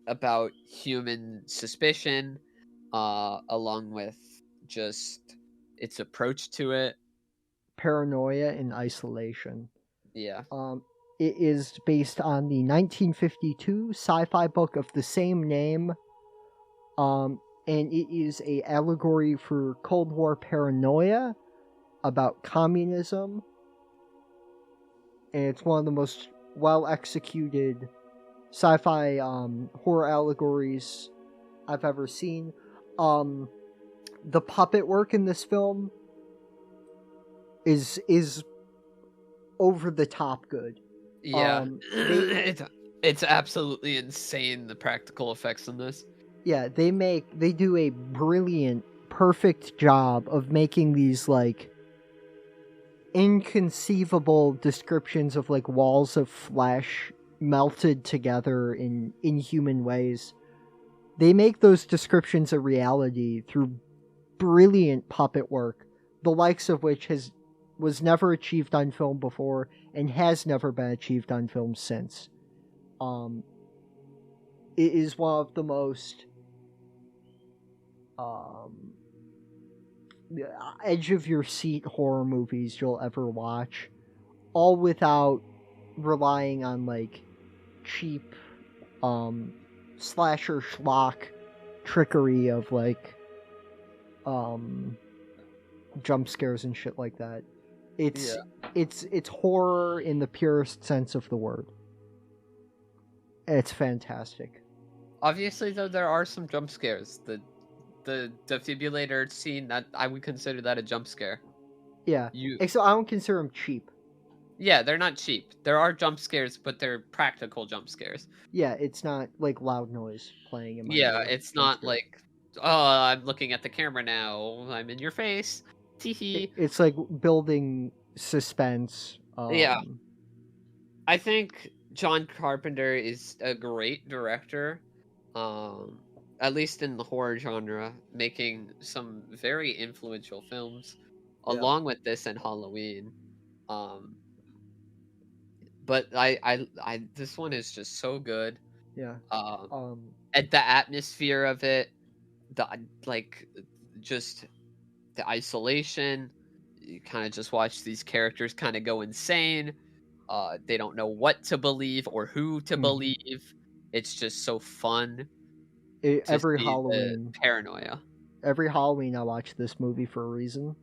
About human suspicion, along with just its approach to it. Paranoia and isolation. Yeah. It is based on the 1952 sci-fi book of the same name. And it is a allegory for Cold War paranoia about communism. And it's one of the most well-executed sci-fi horror allegories I've ever seen. The puppet work in this film is over the top good. Yeah. It's absolutely insane, the practical effects in this. Yeah, they do a brilliant, perfect job of making these like inconceivable descriptions of like walls of flesh melted together in inhuman ways. They make those descriptions a reality through brilliant puppet work, the likes of which was never achieved on film before and has never been achieved on film since. It is one of the most edge of your seat horror movies you'll ever watch, all without relying on like cheap slasher schlock trickery of like jump scares and shit like that. It's horror in the purest sense of the word. It's fantastic. Obviously, though, there are some jump scares. The defibrillator scene, that I would consider that a jump scare. Yeah. So I don't consider them cheap. Yeah, they're not cheap. There are jump scares, but they're practical jump scares. Yeah, it's not like loud noise playing in my ear. It's not like, oh, I'm looking at the camera now. I'm in your face. Teehee. It's like building suspense. Yeah. I think John Carpenter is a great director. At least in the horror genre, making some very influential films, along with this and Halloween. But I this one is just so good. Yeah. At the atmosphere of it, just the isolation. You kind of just watch these characters kind of go insane. They don't know what to believe or who to believe. It's just so fun. Every Halloween, paranoia. Every Halloween, I watch this movie for a reason.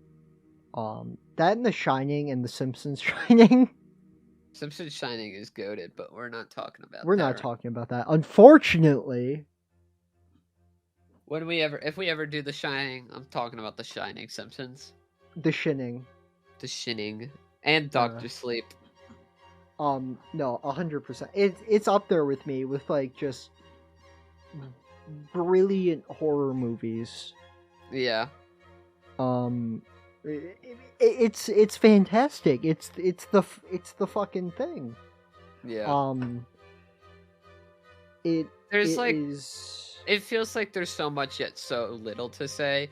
That and The Shining and The Simpsons Shining. Simpsons Shining is goated, but we're not talking about. We're not talking about that, unfortunately. If we ever do The Shining, I'm talking about The Shining Simpsons. The Shining. The Shining and Doctor Sleep. No, 100%. It's up there with me with like just brilliant horror movies. Yeah. It's fantastic. It's the fucking thing. Yeah. It feels like there's so much yet so little to say.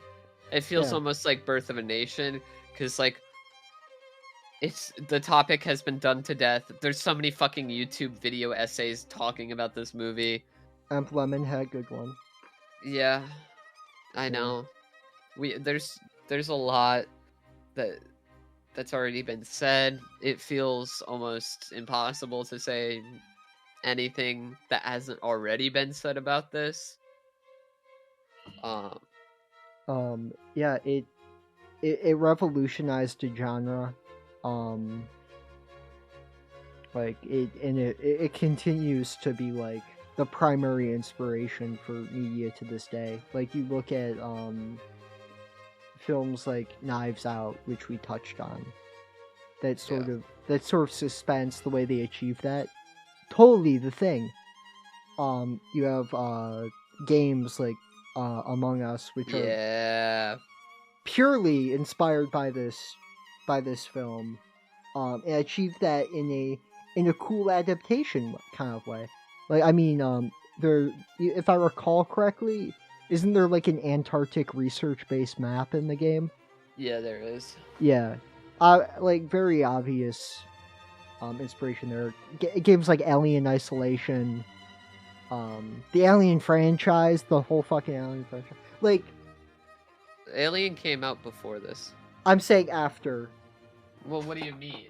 It feels almost like Birth of a Nation, because like the topic has been done to death. There's so many fucking YouTube video essays talking about this movie. Amp Lemon had a good one. Yeah, I know. There's a lot that's already been said. It feels almost impossible to say anything that hasn't already been said about this. Yeah, it revolutionized the genre. Like it continues to be like the primary inspiration for media to this day. Like you look at films like Knives Out, which we touched on. That sort of suspense, the way they achieve that, totally the thing. You have games like Among Us, which are purely inspired by this film, and achieved that in a cool adaptation kind of way. Like, I mean, there, if I recall correctly, isn't there like an Antarctic research-based map in the game? Yeah, there is. Yeah, like very obvious inspiration there. Games like Alien Isolation, the Alien franchise, the whole fucking Alien franchise. Like, Alien came out before this. I'm saying after. Well, what do you mean?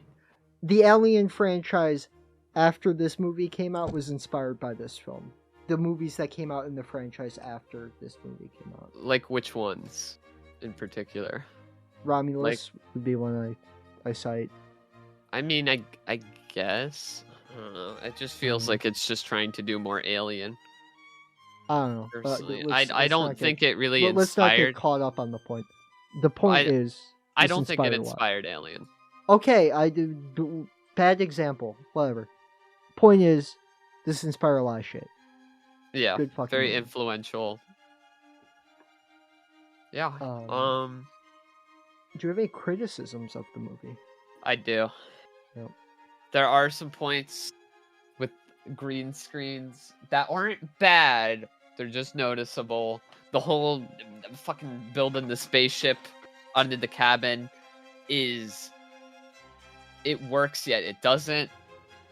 The Alien franchise after this movie came out was inspired by this film. The movies that came out in the franchise after this movie came out. Like which ones in particular? Romulus would be one I cite. I mean, I guess. I don't know. It just feels like it's just trying to do more Alien. I don't know. Personally, I don't think it really inspired. Let's not get caught up on the point. The point is, I don't think it inspired Alien. Okay, I do. Bad example. Whatever. Point is, this inspired a lot of shit. Yeah, good fucking very movie. Influential. Yeah. Do you have any criticisms of the movie? I do. Yep. There are some points with green screens that aren't bad. They're just noticeable. The whole fucking building the spaceship under the cabin it works, yet it doesn't.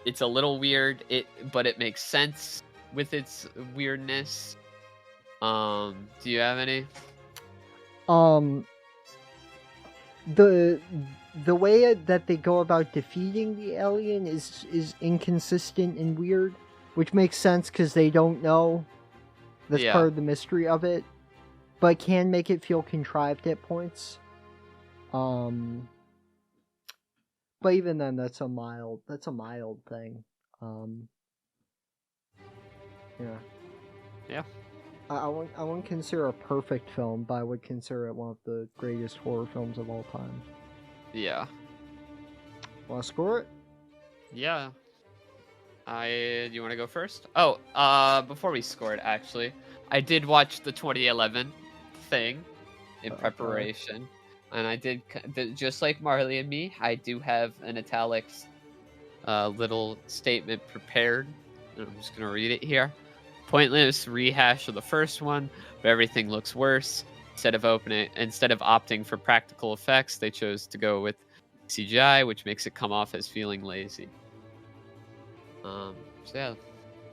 It's a little weird, but it makes sense with its weirdness. Do you have any? The way that they go about defeating the alien is inconsistent and weird, which makes sense because they don't know. That's part of the mystery of it, but can make it feel contrived at points. But even then, that's a mild thing. Yeah. I wouldn't consider a perfect film, but I would consider it one of the greatest horror films of all time. Yeah. Want to score it? Yeah. Do you want to go first? Oh, before we score it, actually, I did watch the 2011 thing in preparation. And I did, just like Marley and me, I do have an italics little statement prepared. And I'm just going to read it here. Pointless rehash of the first one, but everything looks worse. Instead of opting for practical effects, they chose to go with CGI, which makes it come off as feeling lazy. So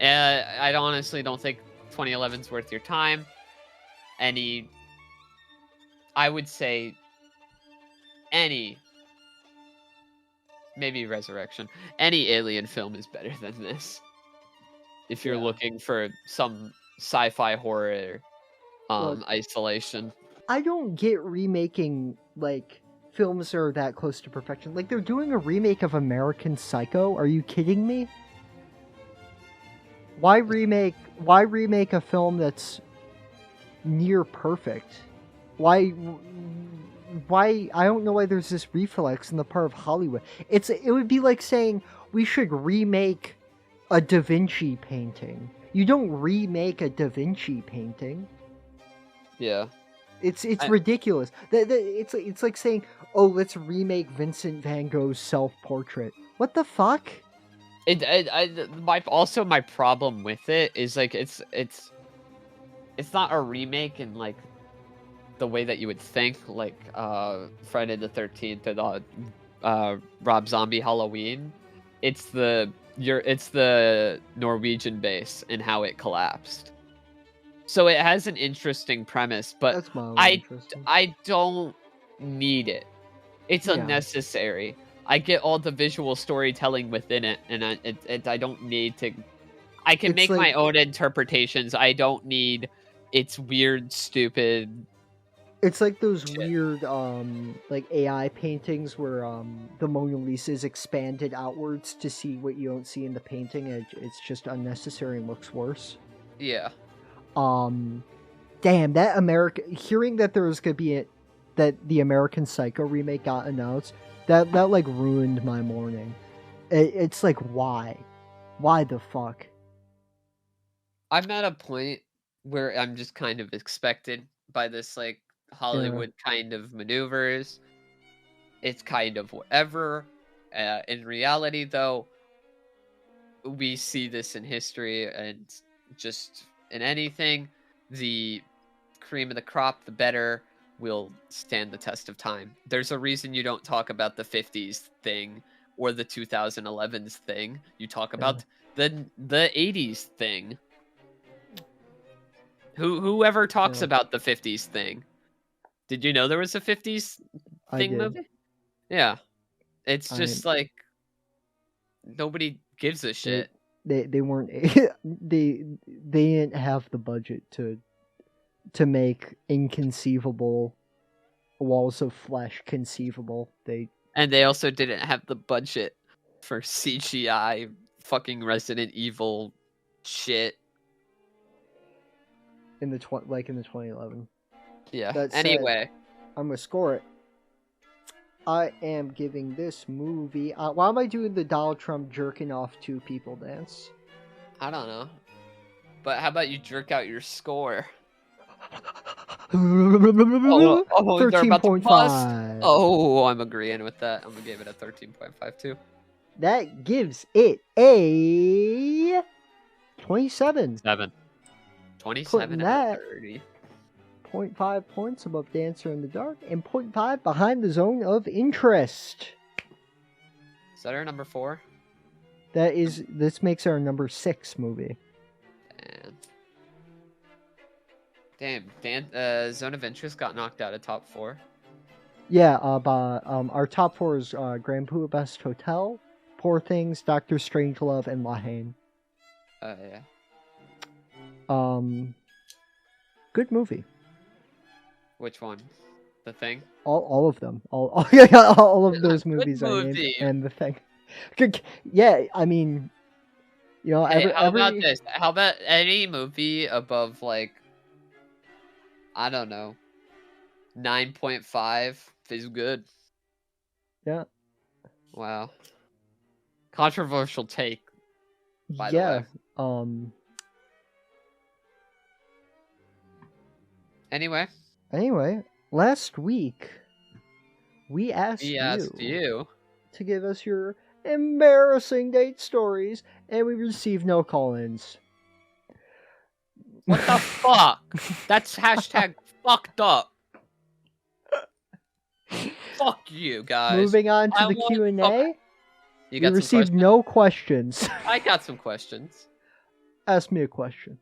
yeah. I honestly don't think 2011's worth your time. I would say maybe Resurrection. Any Alien film is better than this. If you're looking for some sci-fi horror isolation. I don't get remaking films that are that close to perfection. Like, they're doing a remake of American Psycho. Are you kidding me? Why remake a film that's near perfect? Why I don't know why there's this reflex in the part of Hollywood. It would be like saying we should remake a Da Vinci painting. You don't remake a Da Vinci painting. Yeah. It's ridiculous. It's like saying, "Oh, let's remake Vincent van Gogh's self-portrait." What the fuck? My problem with it is it's not a remake in the way that you would think, Friday the 13th or the Rob Zombie Halloween. It's the Norwegian base and how it collapsed. So it has an interesting premise, but I don't need it. It's unnecessary. I get all the visual storytelling within it, and I don't need to. I can make my own interpretations. I don't need its weird, stupid. It's like those weird, AI paintings where the Mona Lisa is expanded outwards to see what you don't see in the painting, and it's just unnecessary and looks worse. Yeah. Damn, hearing that there was gonna be that the American Psycho remake got announced, that ruined my morning. It's like, why the fuck? I'm at a point where I'm just kind of expected by this Hollywood kind of maneuvers. It's kind of whatever. In reality, though, we see this in history, and just in anything, the cream of the crop, the better will stand the test of time. There's a reason you don't talk about the 50s thing or the 2011s thing. You talk about the 80s thing. Whoever talks about the 50s thing? Did you know there was a 50s thing movie? Yeah. It's just like nobody gives a shit. They weren't they didn't have the budget to make inconceivable walls of flesh conceivable. And they also didn't have the budget for CGI fucking Resident Evil shit. In the 2011. Yeah. Anyway, I'm gonna score it. I am giving this movie. Why am I doing the Donald Trump jerking off two people dance? I don't know. But how about you jerk out your score? 13.5. Oh, I'm agreeing with that. I'm gonna give it a 13.5 too. That gives it a 27. 27 out of 30. 0.5 points above Dancer in the Dark, and 0.5 behind the zone of interest. Is that our number 4? This makes our number 6 movie. Damn, Zone of Interest got knocked out of top 4. Yeah, our top 4 is Grand Budapest Hotel, Poor Things, Doctor Strangelove, and La Haine. Yeah. Good movie. Which one? The Thing? All of them. All of those movies I named, and The Thing. Yeah, I mean, you know, hey, how about this? How about any movie above, like, I don't know, 9.5 is good. Yeah. Wow. Controversial take, by the way. Anyway, last week we asked you to give us your embarrassing date stories, and we received no call-ins. What the fuck? That's hashtag fucked up. Fuck you guys. Moving on to the Q&A. We received no questions. I got some questions. Ask me a question.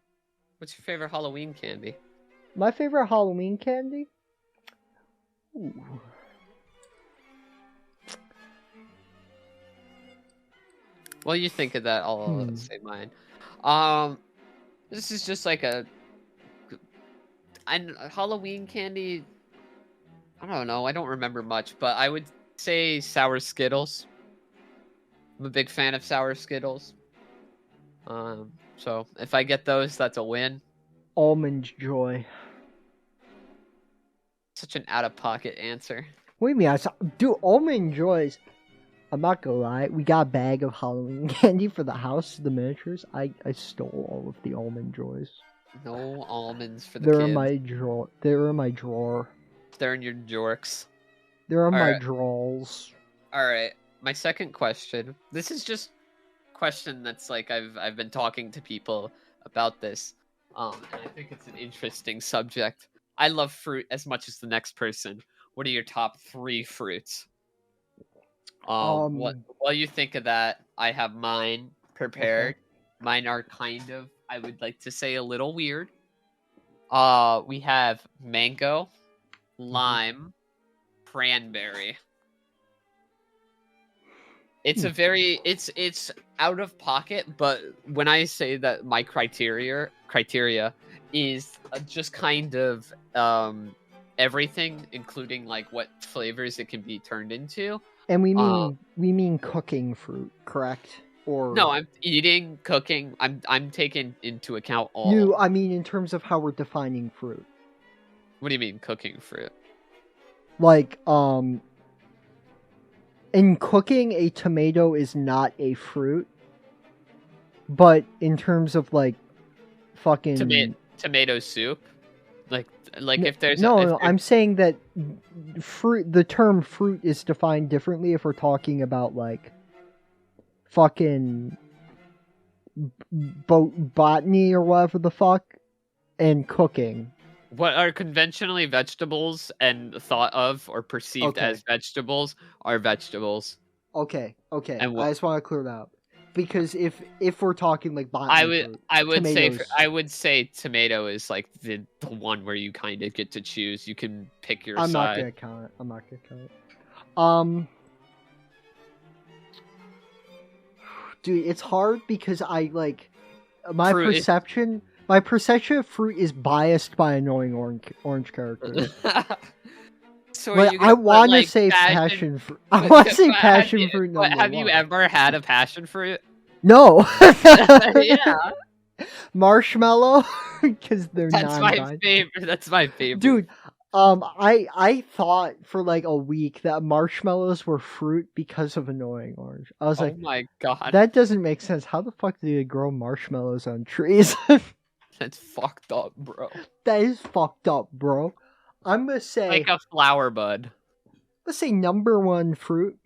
What's your favorite Halloween candy? My favorite Halloween candy? Ooh. Well, you think of that, I'll say mine. This is just like a Halloween candy. I don't know. I don't remember much, but I would say sour Skittles. I'm a big fan of sour Skittles. So if I get those, that's a win. Almond Joy. Such an out-of-pocket answer. What do you mean? Dude, Almond Joys. I'm not gonna lie. We got a bag of Halloween candy for the house, the miniatures. I stole all of the Almond Joys. No almonds for the kids. They're in my drawer. They're in your jorks. They're in my drawers. Alright. My second question. This is just a question that's like I've been talking to people about this. And I think it's an interesting subject. I love fruit as much as the next person. What are your top 3 fruits? While you think of that, I have mine prepared. Okay. Mine are kind of, I would like to say, a little weird. We have mango, lime, cranberry. It's a very it's out of pocket, but when I say that my criteria is just kind of everything, including like what flavors it can be turned into. And we mean cooking fruit, correct? Or no, I'm eating, cooking. I'm taking into account all. I mean in terms of how we're defining fruit. What do you mean cooking fruit? Like in cooking, a tomato is not a fruit. But in terms of like fucking tomato soup, like if there's I'm saying that fruit. The term fruit is defined differently if we're talking about like fucking botany or whatever the fuck, and cooking. What are conventionally vegetables and thought of or perceived as vegetables are vegetables. Okay. And I just want to clear that up. Because if we're talking like botany, I would tomatoes, say tomato is like the one where you kind of get to choose. You can pick your I'm side. not gonna count it. Dude, it's hard because I like my perception of fruit is biased by annoying orange characters. So like, I want to say passion fruit. I want to say passion fruit. Have you ever had a passion fruit? No. Yeah. Marshmallow, because they're favorite. That's my favorite, dude. I thought for like a week that marshmallows were fruit because of annoying orange. I was like, oh my god, that doesn't make sense. How the fuck do they grow marshmallows on trees? That's fucked up, bro. That is fucked up, bro. I'm gonna say like a flower bud. Let's say number one fruit.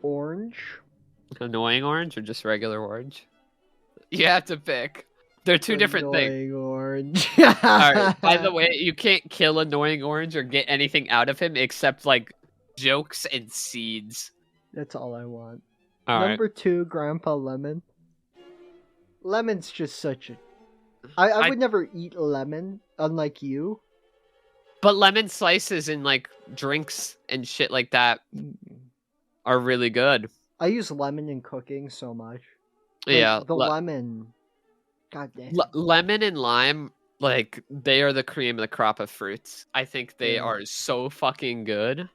Orange. Annoying orange or just regular orange? You have to pick. They're two different things. Annoying orange. Alright, by the way, you can't kill annoying orange or get anything out of him except like jokes and seeds. That's all I want. Number 2, Grandpa Lemon. Lemon's just such a... I would never eat lemon, unlike you. But lemon slices in like drinks and shit like that are really good. I use lemon in cooking so much. Like, yeah. The lemon... God damn. Lemon and lime, like, they are the cream of the crop of fruits. I think they are so fucking good.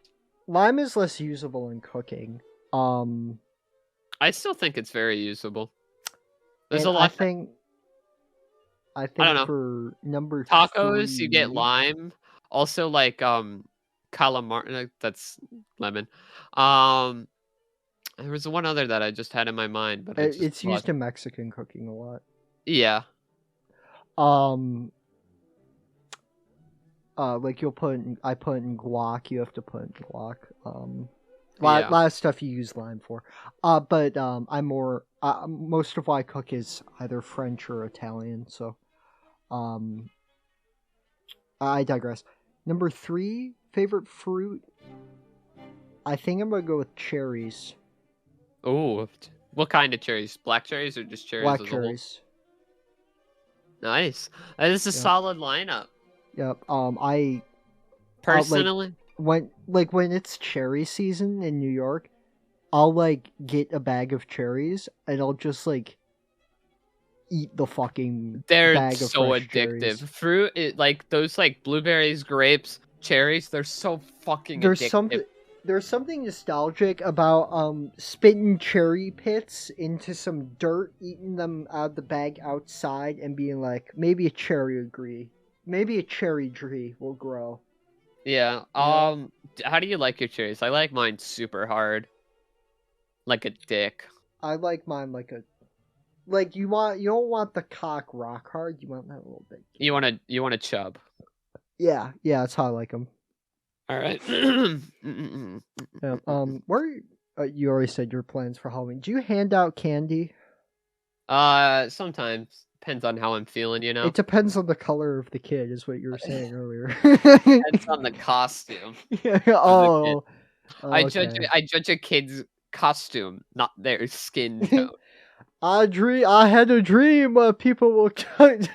Lime is less usable in cooking. I still think it's very usable. There's a lot. I think for number tacos, 3... you get lime. Also, like calamari. That's lemon. There was one other that I just had in my mind, but it's used in Mexican cooking a lot. Yeah. Like I put in guac. You have to put in guac. Lot of stuff you use lime for. But I'm more. Most of what I cook is either French or Italian. So, I digress. Number 3 favorite fruit. I think I'm gonna go with cherries. Oh, what kind of cherries? Black cherries or just cherries? Black cherries. Nice. That is a solid lineup. Yep. I personally when it's cherry season in New York, I'll like get a bag of cherries and I'll just like eat the fucking bag of so fresh addictive. Cherries. Fruit, like those like blueberries, grapes, cherries, they're so fucking addictive. There's something nostalgic about spitting cherry pits into some dirt, eating them out of the bag outside, and being like, maybe a cherry tree will grow. Yeah. How do you like your cherries? I like mine super hard, like a dick. I like mine like you don't want the cock rock hard. You want that a little bit. You want a chub. Yeah, that's how I like them. All right. Where you already said your plans for Halloween. Do you hand out candy? Sometimes depends on how I'm feeling. You know. It depends on the color of the kid, is what you were saying earlier. Depends on the costume. Oh. I judge a kid's costume, not their skin tone. I had a dream people will judge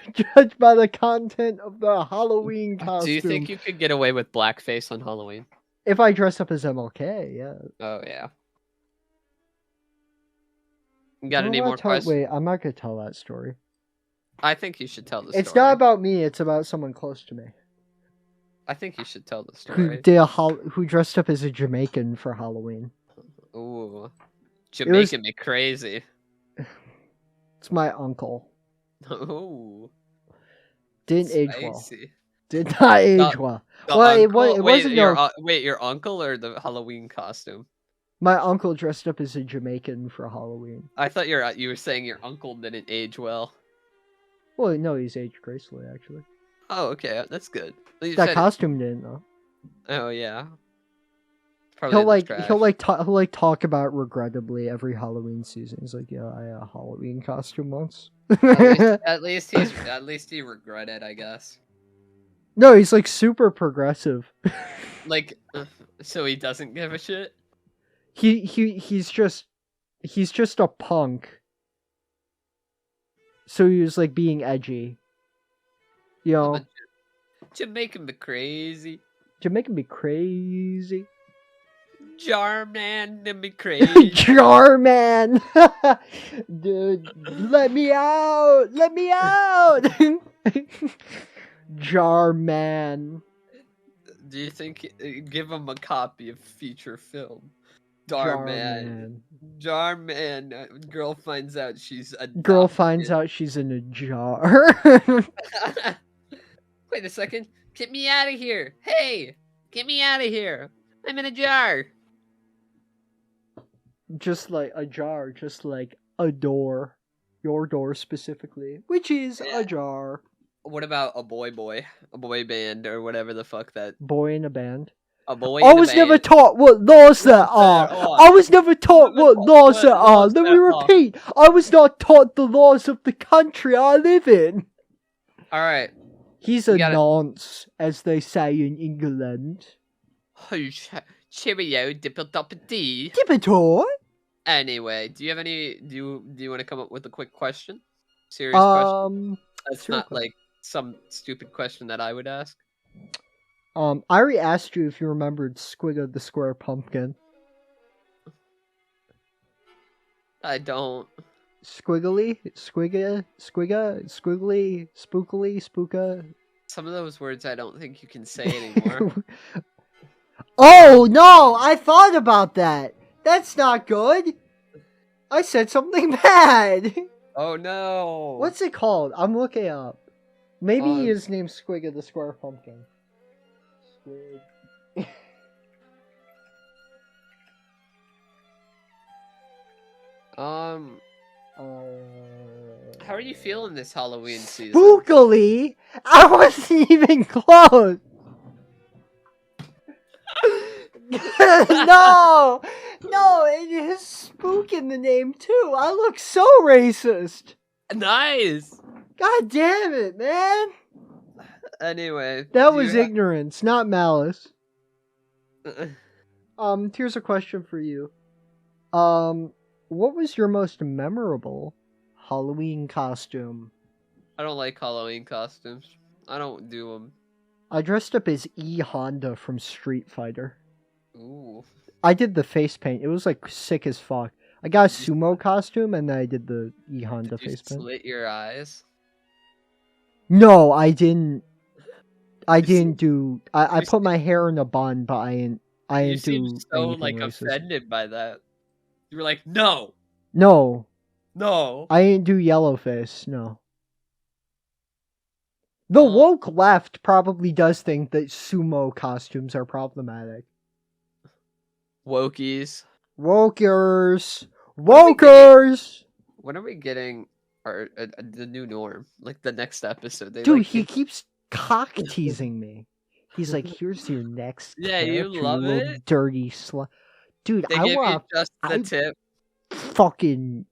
by the content of the Halloween costume. Do you think you could get away with blackface on Halloween? If I dress up as MLK, yeah. Oh, yeah. You got any more questions? Wait, I'm not going to tell that story. I think you should tell the story. It's not about me, it's about someone close to me. I think you should tell the story. Who dressed up as a Jamaican for Halloween. Ooh. Jamaican me crazy. It's my uncle. Ooh. Didn't age well. Did not age well. Wait, your uncle or the Halloween costume? My uncle dressed up as a Jamaican for Halloween. I thought you were saying your uncle didn't age well. Well, no, he's aged gracefully, actually. Oh, okay, that's good. That costume didn't, though. Oh, yeah. Probably in the trash. He'll like talk about regrettably every Halloween season. He's like, yeah, I had a Halloween costume once. at least he regretted, I guess. No, he's like super progressive. Like, so he doesn't give a shit. He's just a punk. So he was like being edgy. You know, Jamaican be crazy. Jamaican be crazy. Jarman be crazy. Jarman, dude, let me out! Let me out! Jarman. Do you think give him a copy of feature film? Jarman. Girl finds out she's adopted. Girl finds out she's in a jar. Wait a second. Get me out of here. Hey, get me out of here. I'm in a jar. Just like a jar, just like a door. Your door specifically, which is a jar. What about a boy band, or whatever the fuck that... Boy in a band? A boy I was never taught what laws there are. I was never taught what laws there are. Let me repeat. I was not taught the laws of the country I live in. Alright. He's a nonce, as they say in England. Cheerio, dipper-dopper-dee. Dipper-toy? Anyway, do you have any... Do you want to come up with a quick question? Serious question? That's sure, not like some stupid question that I would ask. I already asked you if you remembered Squigga the Square Pumpkin. I don't. Squiggly? Squigga? Squiggly? Spookily? Spooka? Some of those words I don't think you can say anymore. Oh, no! I thought about that! That's not good! I said something bad! Oh, no! What's it called? I'm looking up. Maybe he is named Squigga the Square Pumpkin. Squig. How are you feeling this Halloween season? Spookily? I wasn't even close! No! No, it has spook in the name too. I look so racist. Nice! God damn it, man! Anyway. That was ignorance, not malice. Here's a question for you. What was your most memorable Halloween costume? I don't like Halloween costumes. I don't do them. I dressed up as E Honda from Street Fighter. Ooh. I did the face paint. It was like sick as fuck. I got a sumo costume and then I did the E Honda face paint. Slit your eyes? No, I didn't. I put my hair in a bun, but I didn't do You seem so like racist. Offended by that. You were like, no. No. No. I didn't do yellow face. No. The woke left probably does think that sumo costumes are problematic. Wokies. Wokers. When are we getting the new norm? Like the next episode? Dude, he keeps cock teasing me. He's like, here's your next character, you love it? Dirty slut. Dude, I want just the tip. Fucking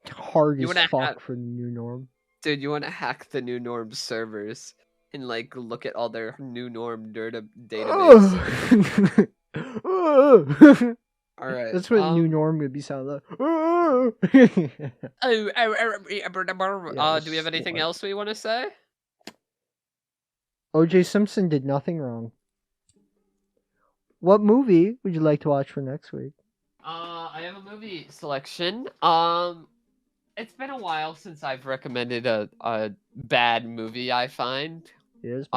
hard as fuck for the new norm. Dude, you want to hack the new norm servers and like look at all their new norm database. All right. That's what new norm would be sound like. Do we have anything else we want to say? O.J. Simpson did nothing wrong. What movie would you like to watch for next week? I have a movie selection. It's been a while since I've recommended a bad movie, I find. Yes.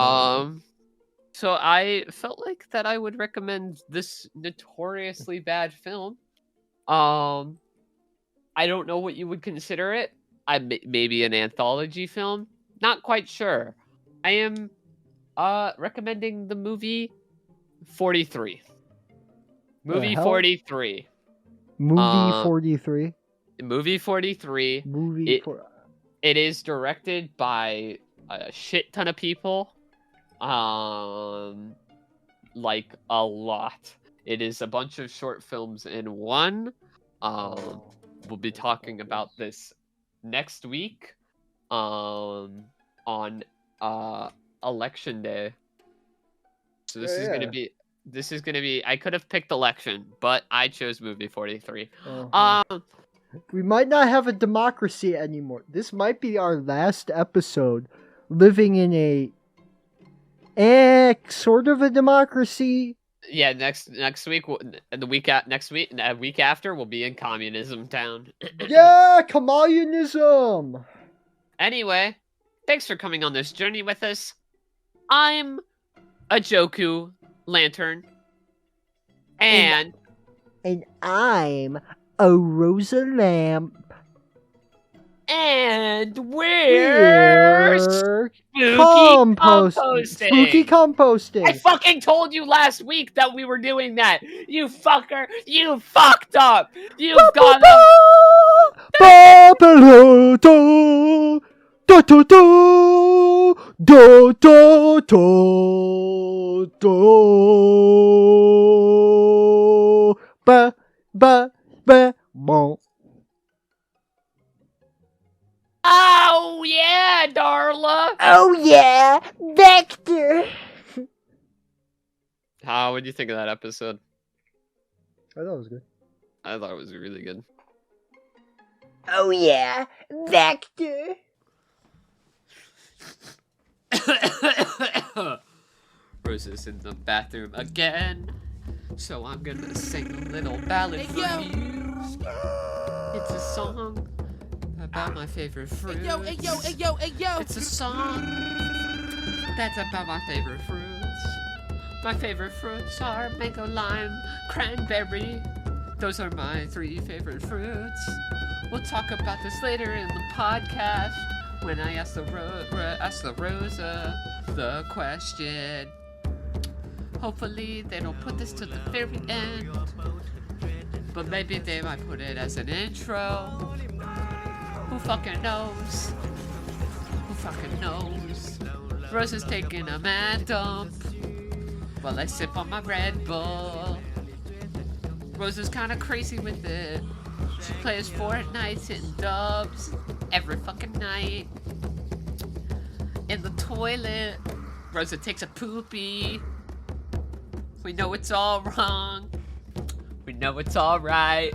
So I felt like that I would recommend this notoriously bad film. I don't know what you would consider it. Maybe an anthology film. Not quite sure. I am recommending the movie 43. Movie 43. Movie 43. Movie 43. It is directed by a shit ton of people. Like a lot. It is a bunch of short films in one. We'll be talking about this next week on election day. So this is gonna be I could have picked election, but I chose movie 43. We might not have a democracy anymore. This might be our last episode living in a sort of a democracy. Yeah, next week, a week after, we'll be in communism town. Yeah, communism. Anyway, thanks for coming on this journey with us. I'm a Joku lantern, and I'm a Rosa lamp. And we're spooky composting. Spooky composting. I fucking told you last week that we were doing that. You fucker. You fucked up. You've gone up. Oh yeah, Darla. Oh yeah, Vector. How would you think of that episode? I thought it was good. I thought it was really good. Oh yeah, Vector. Rosa's in the bathroom again, so I'm gonna sing a little ballad for you. It's a song about my favorite fruits. It's a song that's about my favorite fruits. My favorite fruits are mango, lime, cranberry. Those are my 3 favorite fruits. We'll talk about this later in the podcast when I ask the Rosa the question. Hopefully they don't put this to the very end, but maybe they might put it as an intro. Who fucking knows? Who fucking knows? Rosa's taking a man dump while I sip on my Red Bull. Rosa's kinda crazy with it. She plays Fortnite, hitting dubs every fucking night. In the toilet, Rosa takes a poopy. We know it's all wrong. We know it's all right.